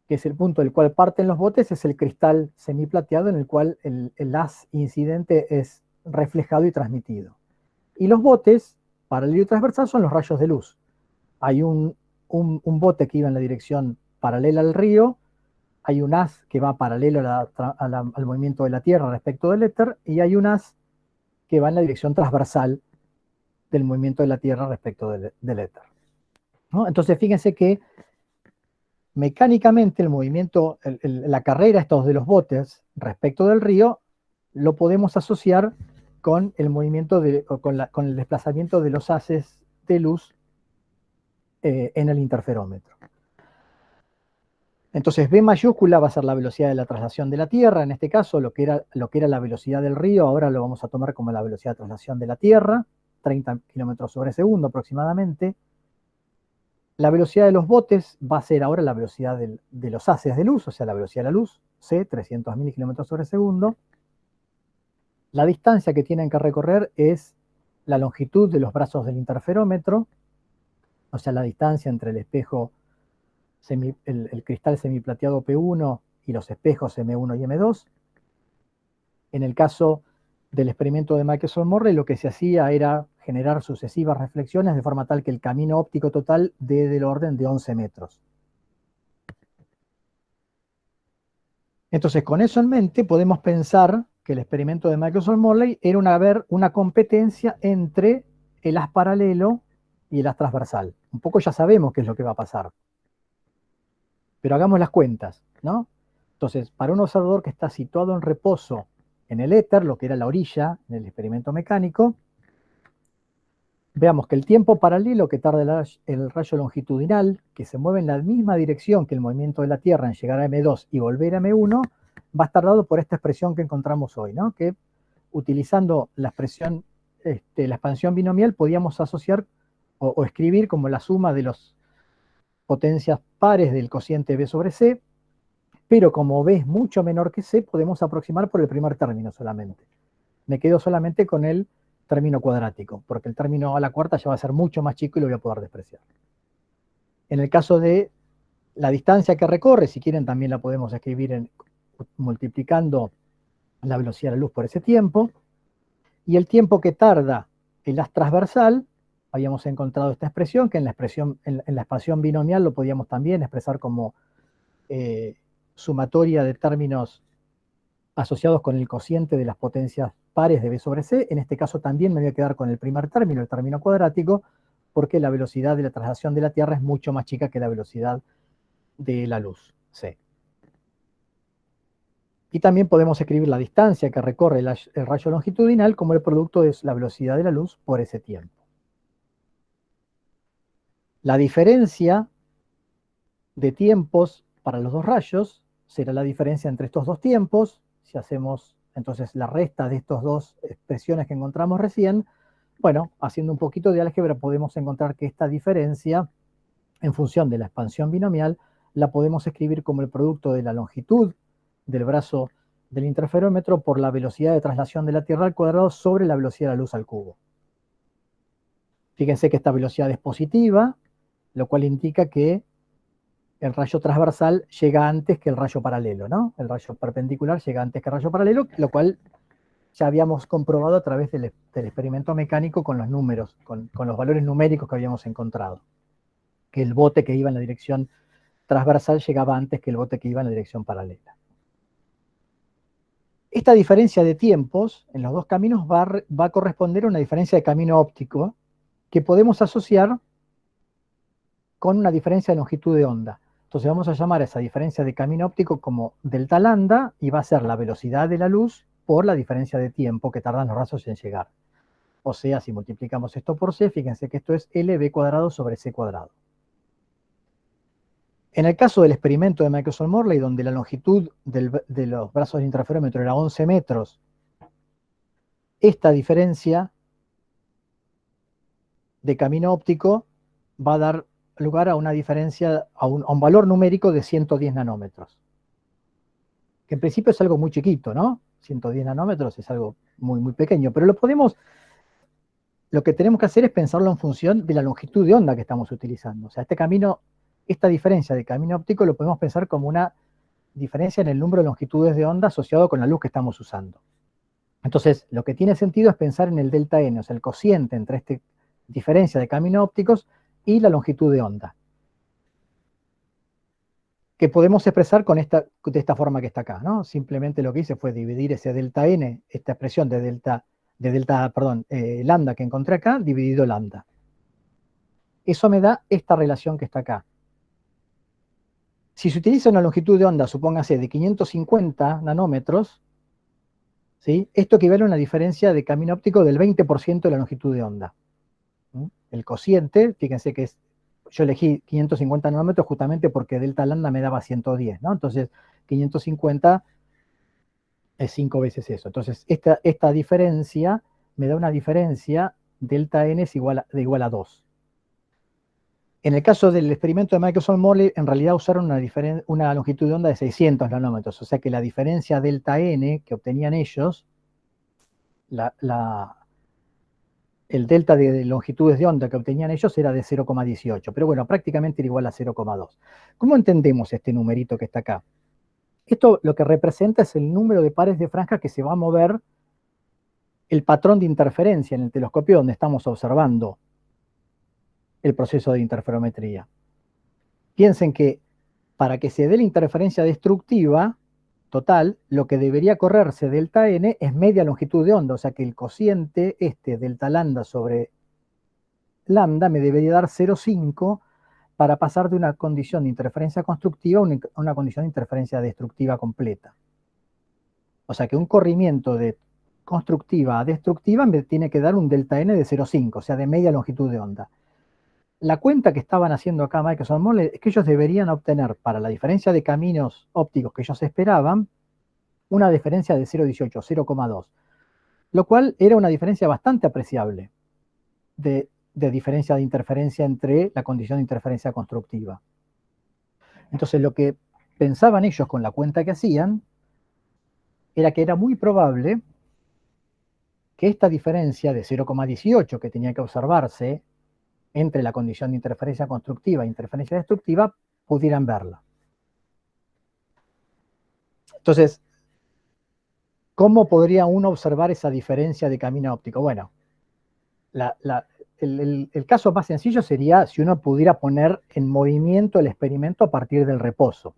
que es el punto del cual parten los botes, es el cristal semiplateado en el cual el haz incidente es reflejado y transmitido. Y los botes, paralelo y transversal, son los rayos de luz. Hay un bote que iba en la dirección paralela al río, hay un haz que va paralelo al movimiento de la Tierra respecto del éter, y hay un haz que va en la dirección transversal del movimiento de la Tierra respecto del éter, ¿no? Entonces fíjense que mecánicamente el movimiento, la carrera estos de los botes respecto del río, lo podemos asociar con el movimiento con el desplazamiento de los haces de luz en el interferómetro. Entonces B mayúscula va a ser la velocidad de la traslación de la Tierra, en este caso lo que era la velocidad del río, ahora lo vamos a tomar como la velocidad de traslación de la Tierra, 30 kilómetros sobre segundo aproximadamente. La velocidad de los botes va a ser ahora la velocidad de los haces de luz, o sea, la velocidad de la luz, c, 300.000 kilómetros sobre segundo. La distancia que tienen que recorrer es la longitud de los brazos del interferómetro, o sea, la distancia entre el espejo, el cristal semiplateado P1 y los espejos M1 y M2. En el caso del experimento de Michelson-Morley, lo que se hacía era generar sucesivas reflexiones de forma tal que el camino óptico total dé del orden de 11 metros. Entonces, con eso en mente, podemos pensar que el experimento de Michelson-Morley era una competencia entre el haz paralelo y el haz transversal. Un poco ya sabemos qué es lo que va a pasar. Pero hagamos las cuentas, ¿no? Entonces, para un observador que está situado en reposo en el éter, lo que era la orilla en el experimento mecánico, veamos que el tiempo paralelo que tarda el rayo longitudinal, que se mueve en la misma dirección que el movimiento de la Tierra en llegar a M2 y volver a M1, va a estar dado por esta expresión que encontramos hoy, ¿no? Que utilizando la expresión, la expansión binomial, podíamos asociar o escribir como la suma de las potencias pares del cociente B sobre C, pero como B es mucho menor que C, podemos aproximar por el primer término solamente. Me quedo solamente con el término cuadrático, porque el término a la cuarta ya va a ser mucho más chico y lo voy a poder despreciar. En el caso de la distancia que recorre, si quieren también la podemos escribir multiplicando la velocidad de la luz por ese tiempo, y el tiempo que tarda el haz transversal, habíamos encontrado esta expresión, que en la expansión binomial lo podíamos también expresar como sumatoria de términos asociados con el cociente de las potencias pares de B sobre C. En este caso también me voy a quedar con el primer término, el término cuadrático, porque la velocidad de la traslación de la Tierra es mucho más chica que la velocidad de la luz, C. Y también podemos escribir la distancia que recorre el rayo longitudinal como el producto de la velocidad de la luz por ese tiempo. La diferencia de tiempos para los dos rayos será la diferencia entre estos dos tiempos. Si hacemos entonces la resta de estas dos expresiones que encontramos recién, bueno, haciendo un poquito de álgebra podemos encontrar que esta diferencia, en función de la expansión binomial, la podemos escribir como el producto de la longitud del brazo del interferómetro por la velocidad de traslación de la Tierra al cuadrado sobre la velocidad de la luz al cubo. Fíjense que esta velocidad es positiva, lo cual indica que el rayo transversal llega antes que el rayo paralelo, ¿no? El rayo perpendicular llega antes que el rayo paralelo, lo cual ya habíamos comprobado a través del experimento mecánico con los números, con los valores numéricos que habíamos encontrado. Que el bote que iba en la dirección transversal llegaba antes que el bote que iba en la dirección paralela. Esta diferencia de tiempos en los dos caminos va a corresponder a una diferencia de camino óptico que podemos asociar con una diferencia de longitud de onda. Entonces vamos a llamar a esa diferencia de camino óptico como delta lambda y va a ser la velocidad de la luz por la diferencia de tiempo que tardan los rayos en llegar. O sea, si multiplicamos esto por c, fíjense que esto es lb cuadrado sobre c cuadrado. En el caso del experimento de Michelson-Morley, donde la longitud de los brazos del interferómetro era 11 metros, esta diferencia de camino óptico va a dar lugar a una diferencia, a un valor numérico de 110 nanómetros. Que en principio es algo muy chiquito, ¿no? 110 nanómetros es algo muy, muy pequeño, pero lo que tenemos que hacer es pensarlo en función de la longitud de onda que estamos utilizando. O sea, esta diferencia de camino óptico lo podemos pensar como una diferencia en el número de longitudes de onda asociado con la luz que estamos usando. Entonces, lo que tiene sentido es pensar en el delta n, o sea, el cociente entre esta diferencia de caminos ópticos y la longitud de onda, que podemos expresar de esta forma que está acá, ¿no? Simplemente lo que hice fue dividir ese delta n, esta expresión de lambda que encontré acá, dividido lambda. Eso me da esta relación que está acá. Si se utiliza una longitud de onda, supóngase, de 550 nanómetros, ¿sí? Esto equivale a una diferencia de camino óptico del 20% de la longitud de onda. El cociente, fíjense que yo elegí 550 nanómetros justamente porque delta lambda me daba 110, ¿no? Entonces, 550 es 5 veces eso. Entonces, esta diferencia me da una diferencia, delta n es igual a 2. En el caso del experimento de Michelson-Morley, en realidad usaron una longitud de onda de 600 nanómetros, o sea que la diferencia delta n que obtenían ellos, el delta de longitudes de onda que obtenían ellos era de 0,18, pero bueno, prácticamente era igual a 0,2. ¿Cómo entendemos este numerito que está acá? Esto lo que representa es el número de pares de franjas que se va a mover el patrón de interferencia en el telescopio donde estamos observando el proceso de interferometría. Piensen que para que se dé la interferencia destructiva total, lo que debería correrse delta n es media longitud de onda, o sea que el cociente delta lambda sobre lambda me debería dar 0,5 para pasar de una condición de interferencia constructiva a una condición de interferencia destructiva completa. O sea que un corrimiento de constructiva a destructiva me tiene que dar un delta n de 0,5, o sea de media longitud de onda. La cuenta que estaban haciendo acá Michelson-Morley es que ellos deberían obtener, para la diferencia de caminos ópticos que ellos esperaban, una diferencia de 0,18, 0,2, lo cual era una diferencia bastante apreciable de diferencia de interferencia entre la condición de interferencia constructiva. Entonces lo que pensaban ellos con la cuenta que hacían era que era muy probable que esta diferencia de 0,18 que tenía que observarse entre la condición de interferencia constructiva e interferencia destructiva, pudieran verla. Entonces, ¿cómo podría uno observar esa diferencia de camino óptico? Bueno, el caso más sencillo sería si uno pudiera poner en movimiento el experimento a partir del reposo.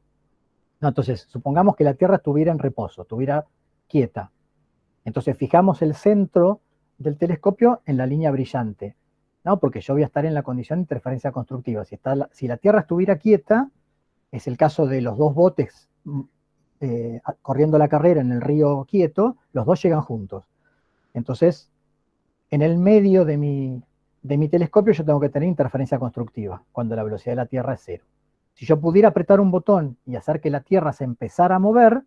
No, entonces, supongamos que la Tierra estuviera en reposo, estuviera quieta. Entonces, fijamos el centro del telescopio en la línea brillante, ¿no? Porque yo voy a estar en la condición de interferencia constructiva. Si la Tierra estuviera quieta, es el caso de los dos botes corriendo la carrera en el río quieto, los dos llegan juntos. Entonces, en el medio de mi telescopio yo tengo que tener interferencia constructiva, cuando la velocidad de la Tierra es 0. Si yo pudiera apretar un botón y hacer que la Tierra se empezara a mover,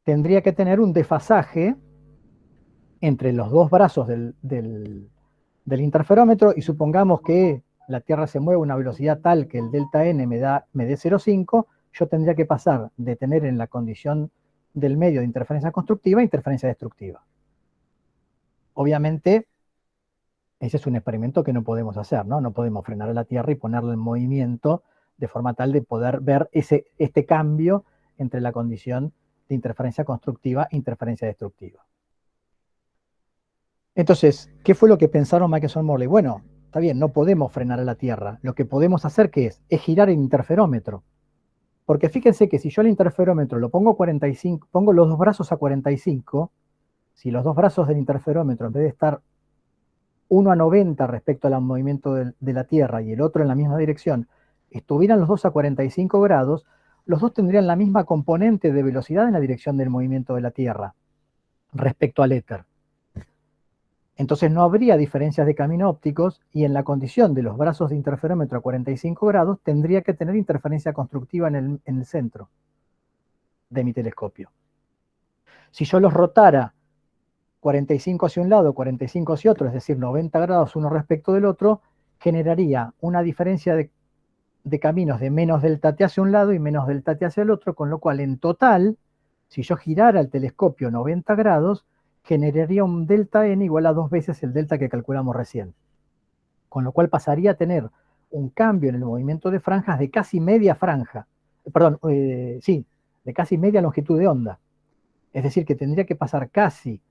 tendría que tener un desfasaje entre los dos brazos del interferómetro, y supongamos que la Tierra se mueve a una velocidad tal que el delta n me dé 0,5, yo tendría que pasar de tener en la condición del medio de interferencia constructiva a interferencia destructiva. Obviamente, ese es un experimento que no podemos hacer, ¿no? No podemos frenar a la Tierra y ponerla en movimiento de forma tal de poder ver este cambio entre la condición de interferencia constructiva e interferencia destructiva. Entonces, ¿qué fue lo que pensaron Michelson y Morley? Bueno, está bien, no podemos frenar a la Tierra. Lo que podemos hacer, ¿qué es? Es girar el interferómetro. Porque fíjense que si yo el interferómetro lo pongo 45, pongo los dos brazos a 45, si los dos brazos del interferómetro, en vez de estar uno a 90 respecto al movimiento de la Tierra y el otro en la misma dirección, estuvieran los dos a 45 grados, los dos tendrían la misma componente de velocidad en la dirección del movimiento de la Tierra respecto al éter. Entonces no habría diferencias de camino ópticos, y en la condición de los brazos de interferómetro a 45 grados tendría que tener interferencia constructiva en el centro de mi telescopio. Si yo los rotara 45 hacia un lado, 45 hacia otro, es decir, 90 grados uno respecto del otro, generaría una diferencia de caminos de menos delta t hacia un lado y menos delta t hacia el otro, con lo cual en total, si yo girara el telescopio 90 grados, generaría un delta n igual a 2 veces el delta que calculamos recién. Con lo cual pasaría a tener un cambio en el movimiento de franjas de casi media franja, de casi media longitud de onda. Es decir, que tendría que pasar casi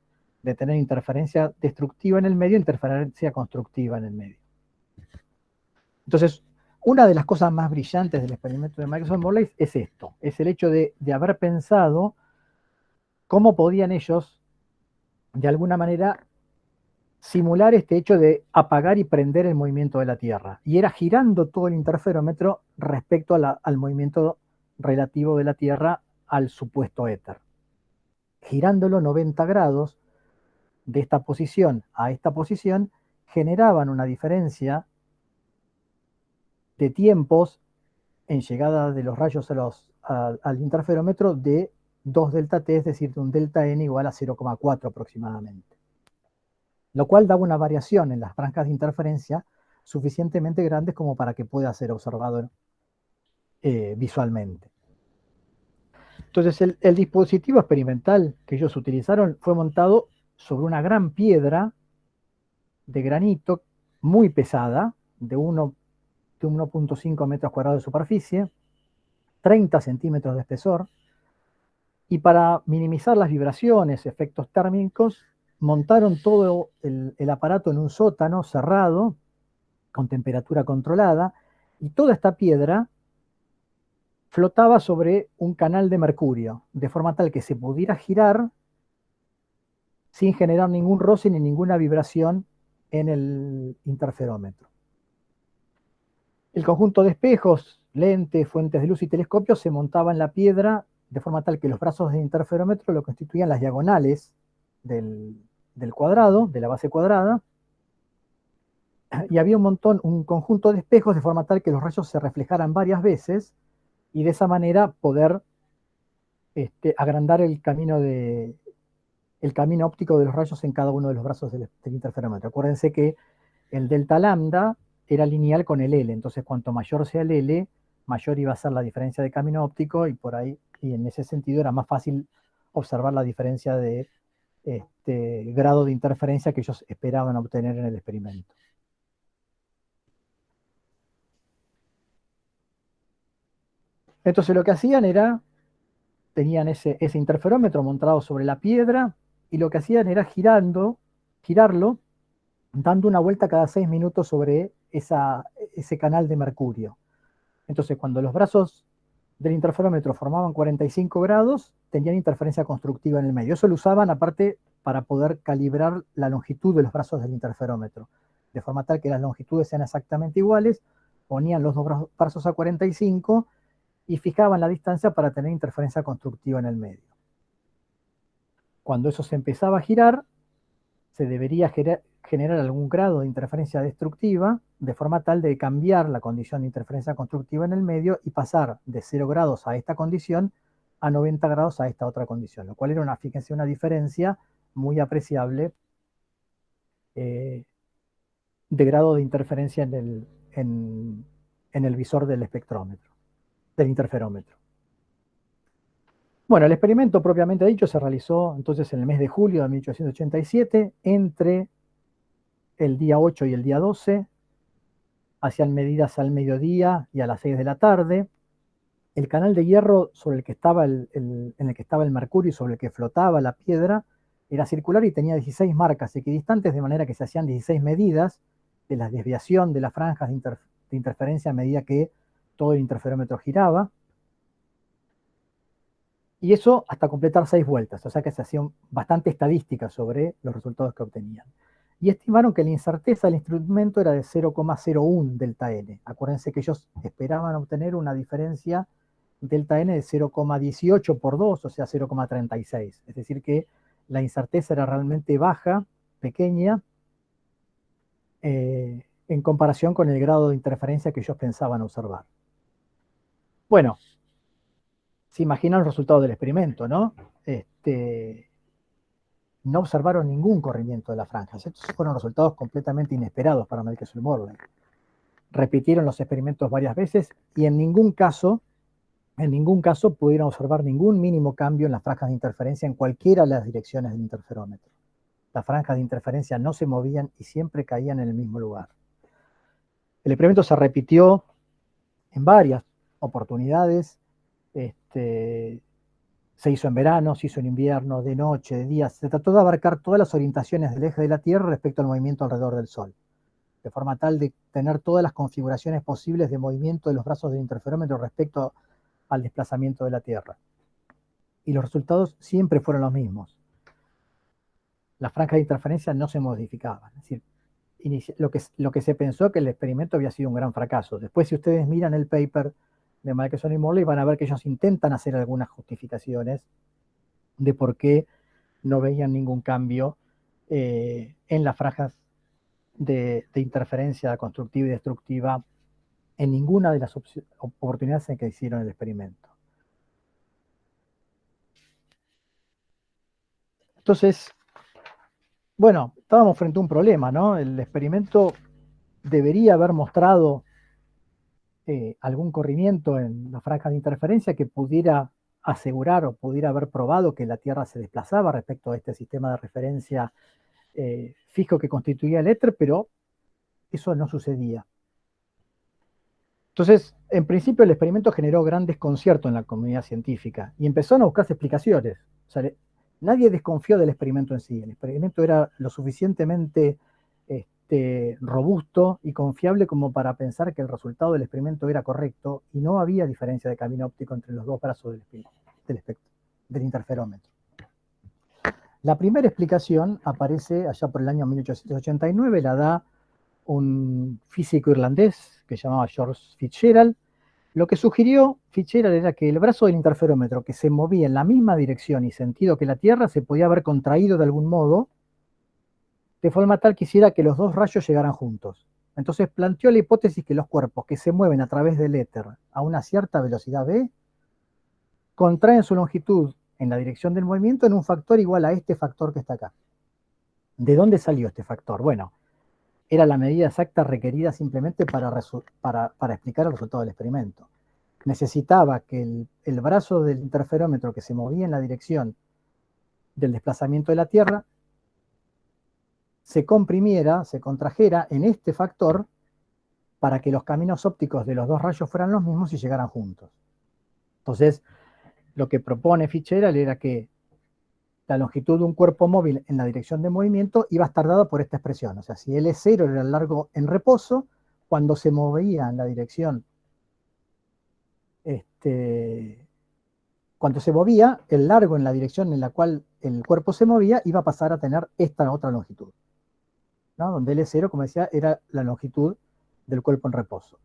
de tener interferencia destructiva en el medio a interferencia constructiva en el medio. Entonces, una de las cosas más brillantes del experimento de Michelson y Morley es esto, es el hecho de haber pensado cómo podían ellos, de alguna manera, simular este hecho de apagar y prender el movimiento de la Tierra. Y era girando todo el interferómetro respecto al movimiento relativo de la Tierra al supuesto éter. Girándolo 90 grados de esta posición a esta posición, generaban una diferencia de tiempos en llegada de los rayos al interferómetro de 2 delta t, es decir, de un delta n igual a 0,4 aproximadamente. Lo cual daba una variación en las franjas de interferencia suficientemente grandes como para que pueda ser observado visualmente. Entonces, el dispositivo experimental que ellos utilizaron fue montado sobre una gran piedra de granito muy pesada, de 1.5 metros cuadrados de superficie, 30 centímetros de espesor, y para minimizar las vibraciones, efectos térmicos, montaron todo el aparato en un sótano cerrado, con temperatura controlada, y toda esta piedra flotaba sobre un canal de mercurio, de forma tal que se pudiera girar sin generar ningún roce ni ninguna vibración en el interferómetro. El conjunto de espejos, lentes, fuentes de luz y telescopios se montaba en la piedra de forma tal que los brazos del interferómetro lo constituían las diagonales del cuadrado, de la base cuadrada, y había un conjunto de espejos de forma tal que los rayos se reflejaran varias veces, y de esa manera poder agrandar el camino óptico de los rayos en cada uno de los brazos del interferómetro. Acuérdense que el delta lambda era lineal con el L, entonces cuanto mayor sea el L, mayor iba a ser la diferencia de camino óptico, y en ese sentido era más fácil observar la diferencia de grado de interferencia que ellos esperaban obtener en el experimento. Entonces lo que hacían era, tenían ese interferómetro montado sobre la piedra, y lo que hacían era girarlo, dando una vuelta cada 6 minutos sobre ese canal de mercurio. Entonces, cuando los brazos del interferómetro formaban 45 grados, tenían interferencia constructiva en el medio. Eso lo usaban aparte para poder calibrar la longitud de los brazos del interferómetro, de forma tal que las longitudes sean exactamente iguales, ponían los dos brazos a 45 y fijaban la distancia para tener interferencia constructiva en el medio. Cuando eso se empezaba a girar, se debería generar algún grado de interferencia destructiva, de forma tal de cambiar la condición de interferencia constructiva en el medio y pasar de 0 grados a esta condición a 90 grados a esta otra condición, lo cual era fíjense, una diferencia muy apreciable de grado de interferencia en el visor del espectrómetro, del interferómetro. Bueno, el experimento propiamente dicho se realizó entonces en el mes de julio de 1887, entre el día 8 y el día 12, hacían medidas al mediodía y a las 6 de la tarde. El canal de hierro sobre el que estaba en el que estaba el mercurio y sobre el que flotaba la piedra era circular y tenía 16 marcas equidistantes, de manera que se hacían 16 medidas de la desviación de las franjas de interferencia a medida que todo el interferómetro giraba. Y eso hasta completar 6 vueltas, o sea que se hacían bastante estadísticas sobre los resultados que obtenían. Y estimaron que la incerteza del instrumento era de 0,01 delta n. Acuérdense que ellos esperaban obtener una diferencia delta n de 0,18 por 2, o sea 0,36. Es decir que la incerteza era realmente baja, pequeña, en comparación con el grado de interferencia que ellos pensaban observar. Bueno, se imaginan el resultado del experimento, ¿no? No observaron ningún corrimiento de las franjas. Estos fueron resultados completamente inesperados para Michelson-Morley. Repitieron los experimentos varias veces y en ningún caso pudieron observar ningún mínimo cambio en las franjas de interferencia en cualquiera de las direcciones del interferómetro. Las franjas de interferencia no se movían y siempre caían en el mismo lugar. El experimento se repitió en varias oportunidades. Se hizo en verano, se hizo en invierno, de noche, de día. Se trató de abarcar todas las orientaciones del eje de la Tierra respecto al movimiento alrededor del Sol, de forma tal de tener todas las configuraciones posibles de movimiento de los brazos del interferómetro respecto al desplazamiento de la Tierra. Y los resultados siempre fueron los mismos. Las franjas de interferencia no se modificaban. Es decir, lo que se pensó que el experimento había sido un gran fracaso. Después, si ustedes miran el paper de Michelson y Morley, van a ver que ellos intentan hacer algunas justificaciones de por qué no veían ningún cambio en las franjas de interferencia constructiva y destructiva en ninguna de las oportunidades en que hicieron el experimento. Entonces, bueno, estábamos frente a un problema, ¿no? El experimento debería haber mostrado algún corrimiento en la franja de interferencia que pudiera asegurar o pudiera haber probado que la Tierra se desplazaba respecto a este sistema de referencia fijo que constituía el éter, pero eso no sucedía. Entonces, en principio el experimento generó gran desconcierto en la comunidad científica y empezaron a buscarse explicaciones. O sea, nadie desconfió del experimento en sí. El experimento era lo suficientemente robusto y confiable como para pensar que el resultado del experimento era correcto y no había diferencia de camino óptico entre los dos brazos del interferómetro. La primera explicación aparece allá por el año 1889, la da un físico irlandés que se llamaba George Fitzgerald. Lo que sugirió Fitzgerald era que el brazo del interferómetro, que se movía en la misma dirección y sentido que la Tierra, se podía haber contraído de algún modo, de forma tal que hiciera que los dos rayos llegaran juntos. Entonces planteó la hipótesis que los cuerpos que se mueven a través del éter a una cierta velocidad v, contraen su longitud en la dirección del movimiento en un factor igual a este factor que está acá. ¿De dónde salió este factor? Bueno, era la medida exacta requerida simplemente para explicar el resultado del experimento. Necesitaba que el brazo del interferómetro que se movía en la dirección del desplazamiento de la Tierra se comprimiera, se contrajera en este factor para que los caminos ópticos de los dos rayos fueran los mismos y llegaran juntos. Entonces, lo que propone Fitzgerald era que la longitud de un cuerpo móvil en la dirección de movimiento iba a estar dada por esta expresión. O sea, si L0 era el largo en reposo, cuando se movía en la dirección, cuando se movía, el largo en la dirección en la cual el cuerpo se movía iba a pasar a tener esta otra longitud, ¿no? Donde L0, como decía, era la longitud del cuerpo en reposo.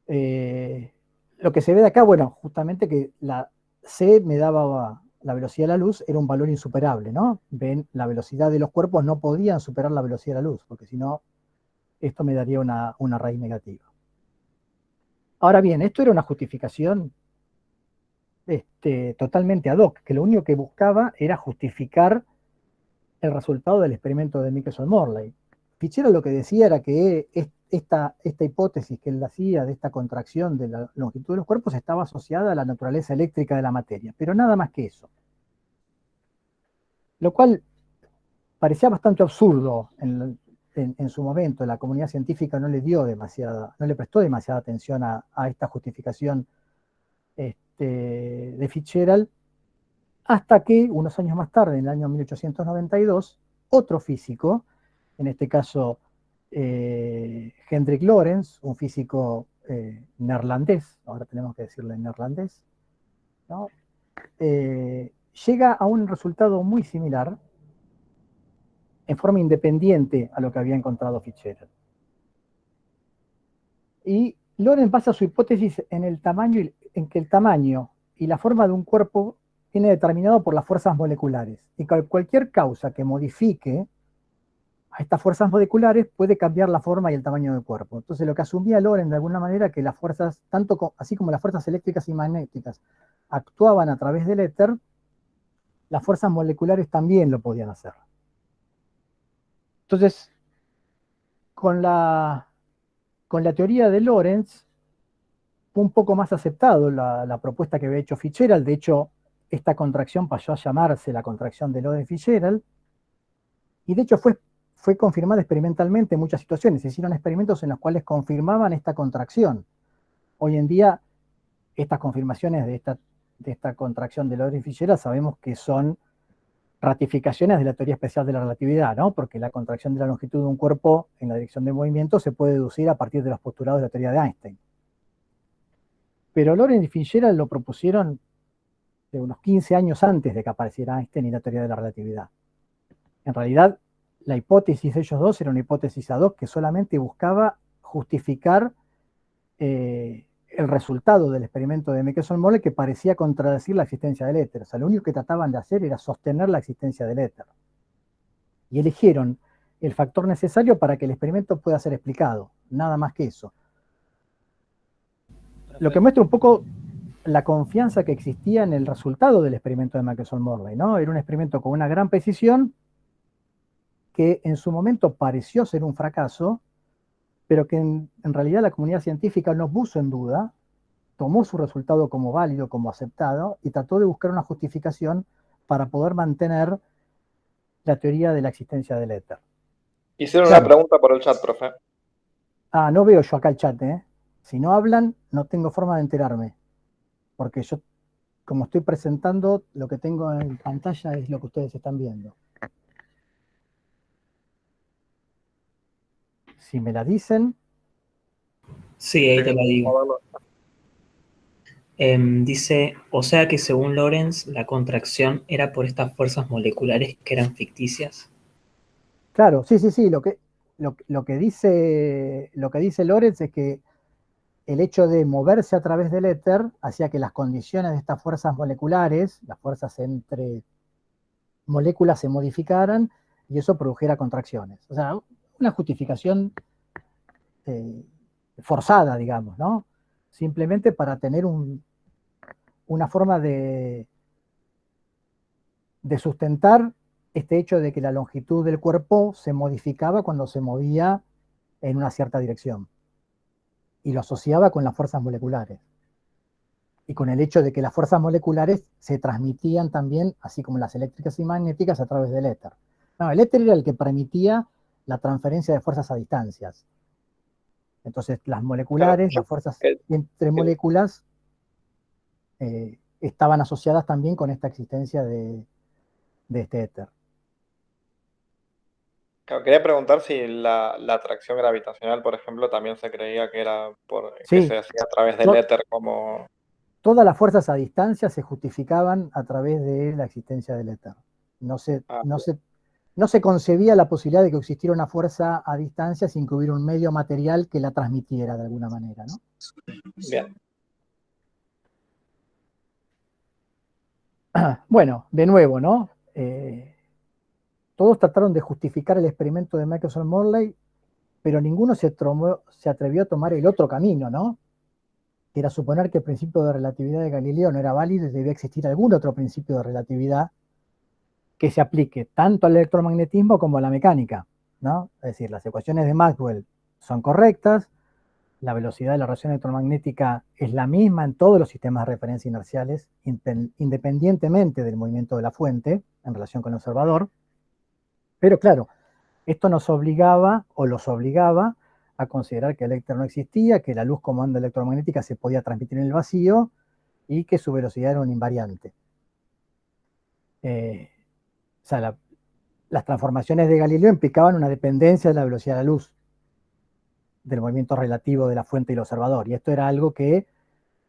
Lo que se ve de acá, bueno, justamente que la C me daba la velocidad de la luz, era un valor insuperable, ¿no? Ven, la velocidad de los cuerpos no podían superar la velocidad de la luz, porque si no, esto me daría una raíz negativa. Ahora bien, esto era una justificación totalmente ad hoc, que lo único que buscaba era justificar el resultado del experimento de Michelson-Morley. Fitzgerald lo que decía era que esta hipótesis que él hacía de esta contracción de la longitud de los cuerpos estaba asociada a la naturaleza eléctrica de la materia, pero nada más que eso. Lo cual parecía bastante absurdo en su momento. La comunidad científica no le prestó demasiada atención a esta justificación de Fitzgerald, hasta que unos años más tarde, en el año 1892, otro físico, en este caso Hendrik Lorentz, un físico neerlandés, ahora tenemos que decirle neerlandés, ¿no? Llega a un resultado muy similar, en forma independiente a lo que había encontrado Fitzgerald. Y Lorentz basa su hipótesis en que el tamaño y la forma de un cuerpo viene determinado por las fuerzas moleculares, y cualquier causa que modifique a estas fuerzas moleculares puede cambiar la forma y el tamaño del cuerpo. Entonces lo que asumía Lorentz de alguna manera, que las fuerzas, así como las fuerzas eléctricas y magnéticas actuaban a través del éter, las fuerzas moleculares también lo podían hacer. Entonces, con la teoría de Lorentz, fue un poco más aceptado la propuesta que había hecho Fitzgerald. De hecho, esta contracción pasó a llamarse la contracción de Lorentz-Fitzgerald, y de hecho fue confirmada experimentalmente en muchas situaciones. Se hicieron experimentos en los cuales confirmaban esta contracción. Hoy en día, estas confirmaciones de esta contracción de Lorentz-Fitzgerald sabemos que son ratificaciones de la teoría especial de la relatividad, ¿no? Porque la contracción de la longitud de un cuerpo en la dirección de movimiento se puede deducir a partir de los postulados de la teoría de Einstein. Pero Lorentz y Fitzgerald lo propusieron de unos 15 años antes de que apareciera Einstein y la teoría de la relatividad. En realidad, la hipótesis de ellos dos era una hipótesis ad hoc que solamente buscaba justificar el resultado del experimento de Michelson-Morley, que parecía contradecir la existencia del éter. O sea, lo único que trataban de hacer era sostener la existencia del éter. Y eligieron el factor necesario para que el experimento pueda ser explicado. Nada más que eso. Lo que muestra un poco la confianza que existía en el resultado del experimento de Michelson-Morley, ¿no? Era un experimento con una gran precisión que en su momento pareció ser un fracaso, pero que en realidad la comunidad científica no puso en duda, tomó su resultado como válido, como aceptado, y trató de buscar una justificación para poder mantener la teoría de la existencia del éter. Hicieron una pregunta por el chat, profe. Ah, no veo yo acá el chat, ¿eh? Si no hablan, no tengo forma de enterarme, porque yo, como estoy presentando, lo que tengo en pantalla es lo que ustedes están viendo. Si me la dicen... Sí, ahí te la digo. Dice, o sea que según Lorentz, la contracción era por estas fuerzas moleculares que eran ficticias. Claro, sí. Lo que dice Lorentz es que el hecho de moverse a través del éter hacía que las condiciones de estas fuerzas moleculares, las fuerzas entre moléculas, se modificaran y eso produjera contracciones. O sea, una justificación forzada, digamos, ¿no? Simplemente para tener una forma de sustentar este hecho de que la longitud del cuerpo se modificaba cuando se movía en una cierta dirección, y lo asociaba con las fuerzas moleculares. y con el hecho de que las fuerzas moleculares se transmitían también, así como las eléctricas y magnéticas, a través del éter. No, el éter era el que permitía la transferencia de fuerzas a distancias. Entonces, las moleculares, las fuerzas entre moléculas, estaban asociadas también con esta existencia de este éter. Quería preguntar si la atracción gravitacional, por ejemplo, también se creía que era que Sí, se hacía a través del éter como... todas las fuerzas a distancia se justificaban a través de la existencia del éter. No se concebía la posibilidad de que existiera una fuerza a distancia sin que hubiera un medio material que la transmitiera de alguna manera, ¿no? Bien. Bueno, de nuevo, ¿no? Todos trataron de justificar el experimento de Michelson-Morley, pero ninguno se atrevió a tomar el otro camino, ¿no? Que era suponer que el principio de relatividad de Galileo no era válido y debía existir algún otro principio de relatividad que se aplique tanto al electromagnetismo como a la mecánica, ¿no? Es decir, las ecuaciones de Maxwell son correctas, la velocidad de la radiación electromagnética es la misma en todos los sistemas de referencia inerciales, independientemente del movimiento de la fuente en relación con el observador. Pero claro, esto nos obligaba o los obligaba a considerar que el éter no existía, que la luz como onda electromagnética se podía transmitir en el vacío y que su velocidad era un invariante. O sea, las transformaciones de Galileo implicaban una dependencia de la velocidad de la luz, del movimiento relativo de la fuente y el observador. Y esto era algo que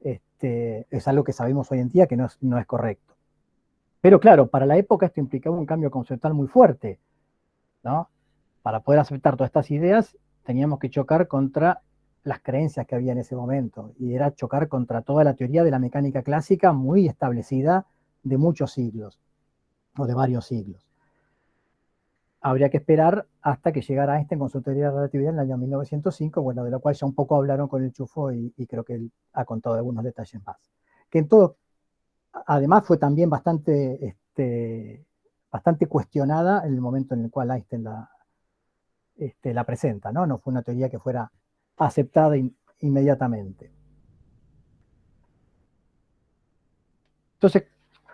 es algo que sabemos hoy en día que no es correcto. Pero claro, para la época esto implicaba un cambio conceptual muy fuerte, ¿no? Para poder aceptar todas estas ideas teníamos que chocar contra las creencias que había en ese momento, y era chocar contra toda la teoría de la mecánica clásica muy establecida de muchos siglos, o de varios siglos. Habría que esperar hasta que llegara Einstein con su teoría de la relatividad en el año 1905, bueno, de lo cual ya un poco hablaron con el Chufo y creo que él ha contado algunos detalles más. Que en todo, además fue también bastante cuestionada en el momento en el cual Einstein la presenta, ¿no? No fue una teoría que fuera aceptada inmediatamente. Entonces,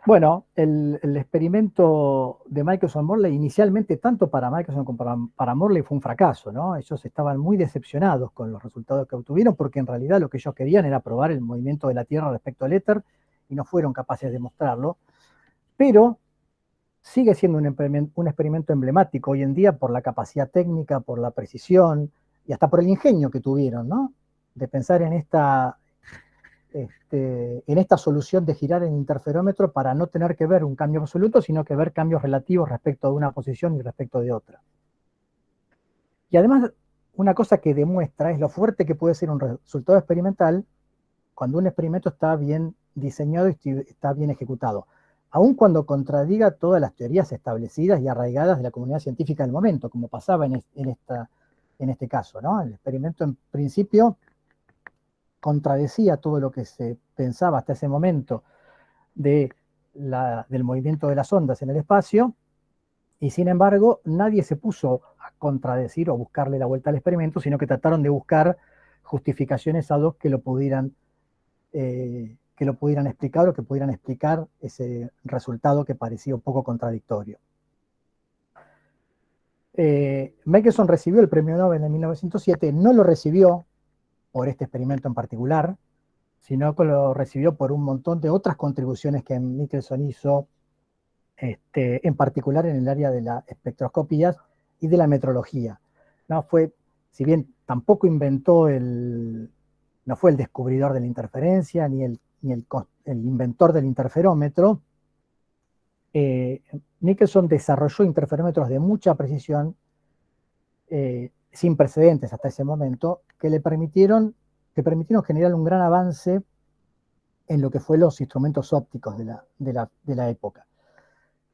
bueno, el experimento de Michelson-Morley inicialmente, tanto para Michelson como para Morley, fue un fracaso, ¿no? Ellos estaban muy decepcionados con los resultados que obtuvieron porque en realidad lo que ellos querían era probar el movimiento de la Tierra respecto al éter y no fueron capaces de mostrarlo, pero sigue siendo un experimento emblemático hoy en día por la capacidad técnica, por la precisión y hasta por el ingenio que tuvieron, ¿no? De pensar en esta solución de girar el interferómetro para no tener que ver un cambio absoluto, sino que ver cambios relativos respecto de una posición y respecto de otra. Y además, una cosa que demuestra es lo fuerte que puede ser un resultado experimental cuando un experimento está bien diseñado y está bien ejecutado, aun cuando contradiga todas las teorías establecidas y arraigadas de la comunidad científica del momento, como pasaba en este caso, ¿no? El experimento en principio contradecía todo lo que se pensaba hasta ese momento del movimiento de las ondas en el espacio, y sin embargo nadie se puso a contradecir o buscarle la vuelta al experimento, sino que trataron de buscar justificaciones ad hoc que lo pudieran explicar o que pudieran explicar ese resultado que parecía un poco contradictorio. Michelson recibió el premio Nobel en 1907, no lo recibió por este experimento en particular, sino que lo recibió por un montón de otras contribuciones que Michelson hizo, en particular en el área de la espectroscopía y de la metrología. No fue, si bien tampoco no fue el descubridor de la interferencia, ni el inventor del interferómetro, Michelson desarrolló interferómetros de mucha precisión, sin precedentes hasta ese momento, que permitieron generar un gran avance en lo que fue los instrumentos ópticos de la época.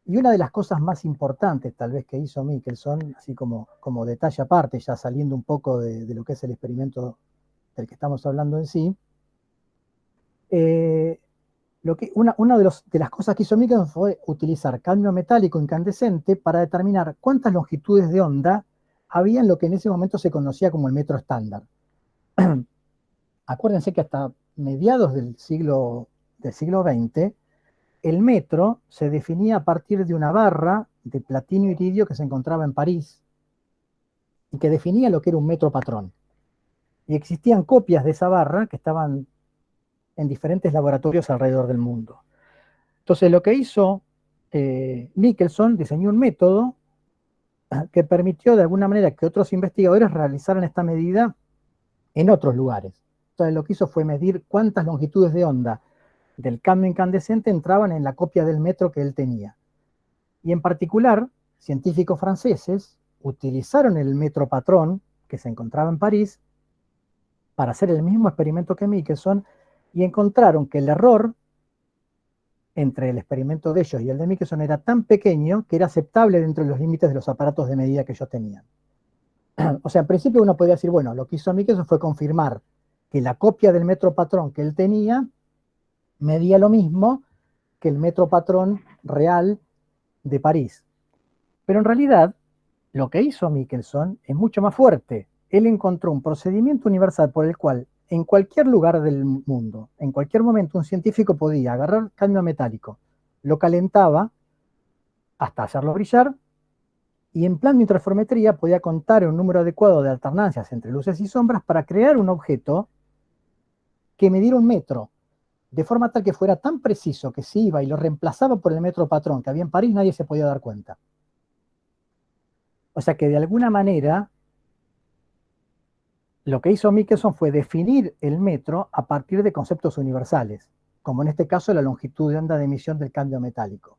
Y una de las cosas más importantes, tal vez, que hizo Michelson, así como detalle aparte, ya saliendo un poco de lo que es el experimento del que estamos hablando en sí, una de las cosas que hizo Michelson fue utilizar cadmio metálico incandescente para determinar cuántas longitudes de onda había en lo que en ese momento se conocía como el metro estándar. Acuérdense que hasta mediados del siglo del siglo XX, el metro se definía a partir de una barra de platino iridio que se encontraba en París y que definía lo que era un metro patrón. Y existían copias de esa barra que estaban en diferentes laboratorios alrededor del mundo. Entonces lo que hizo Michelson, diseñó un método que permitió de alguna manera que otros investigadores realizaran esta medida en otros lugares. Entonces lo que hizo fue medir cuántas longitudes de onda del cambio incandescente entraban en la copia del metro que él tenía. Y en particular, científicos franceses utilizaron el metro patrón que se encontraba en París para hacer el mismo experimento que Michelson y encontraron que el error entre el experimento de ellos y el de Michelson era tan pequeño que era aceptable dentro de los límites de los aparatos de medida que ellos tenían. O sea, en principio uno podría decir, bueno, lo que hizo Michelson fue confirmar que la copia del metro patrón que él tenía medía lo mismo que el metro patrón real de París. Pero en realidad, lo que hizo Michelson es mucho más fuerte. Él encontró un procedimiento universal por el cual en cualquier lugar del mundo, en cualquier momento, un científico podía agarrar cadmio metálico, lo calentaba hasta hacerlo brillar, y en plan de interferometría podía contar un número adecuado de alternancias entre luces y sombras para crear un objeto que midiera un metro, de forma tal que fuera tan preciso que si iba y lo reemplazaba por el metro patrón que había en París, nadie se podía dar cuenta. O sea que de alguna manera lo que hizo Michelson fue definir el metro a partir de conceptos universales, como en este caso la longitud de onda de emisión del cambio metálico.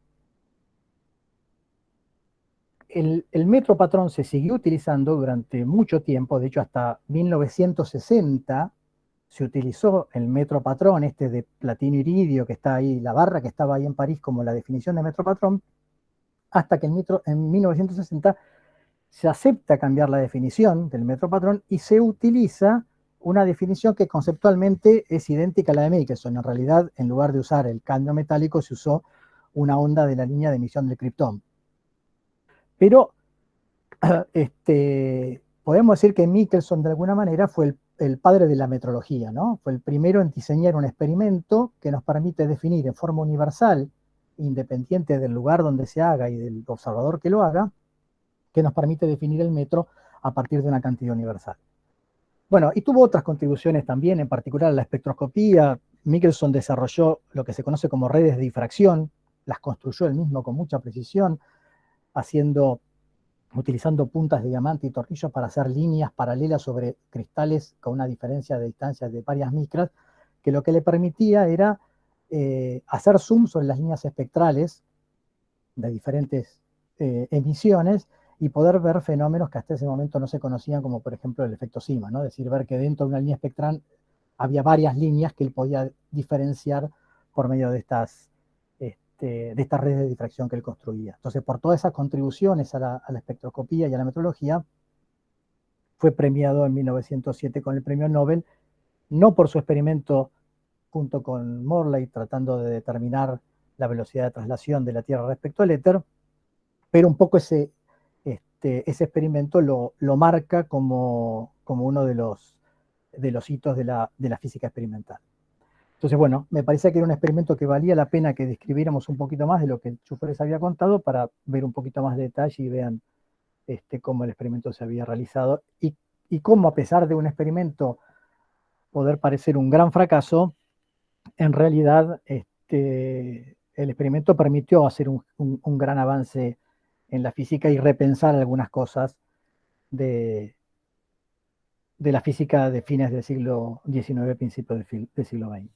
El metro patrón se siguió utilizando durante mucho tiempo, de hecho hasta 1960 se utilizó el metro patrón, este de platino iridio que está ahí, la barra que estaba ahí en París como la definición de metro patrón, hasta que en 1960 se acepta cambiar la definición del metro patrón y se utiliza una definición que conceptualmente es idéntica a la de Michelson. En realidad, en lugar de usar el cambio metálico, se usó una onda de la línea de emisión del criptón. Pero podemos decir que Michelson de alguna manera fue el padre de la metrología, ¿no? Fue el primero en diseñar un experimento que nos permite definir en forma universal, independiente del lugar donde se haga y del observador que lo haga, que nos permite definir el metro a partir de una cantidad universal. Bueno, y tuvo otras contribuciones también, en particular a la espectroscopía. Michelson desarrolló lo que se conoce como redes de difracción, las construyó él mismo con mucha precisión, utilizando puntas de diamante y tornillos para hacer líneas paralelas sobre cristales con una diferencia de distancia de varias micras, que lo que le permitía era hacer zoom sobre las líneas espectrales de diferentes emisiones y poder ver fenómenos que hasta ese momento no se conocían, como por ejemplo el efecto Sima, ¿no? Es decir, ver que dentro de una línea espectral había varias líneas que él podía diferenciar por medio de estas redes de difracción que él construía. Entonces, por todas esas contribuciones a la espectroscopía y a la metrología, fue premiado en 1907 con el premio Nobel, no por su experimento junto con Morley tratando de determinar la velocidad de traslación de la Tierra respecto al éter, pero un poco ese experimento lo marca como uno de los hitos de la física experimental. Entonces, bueno, me parecía que era un experimento que valía la pena que describiéramos un poquito más de lo que Chufer les había contado para ver un poquito más de detalle y vean cómo el experimento se había realizado y cómo, a pesar de un experimento poder parecer un gran fracaso, en realidad el experimento permitió hacer un gran avance en la física y repensar algunas cosas de la física de fines del siglo XIX, principios del siglo XX.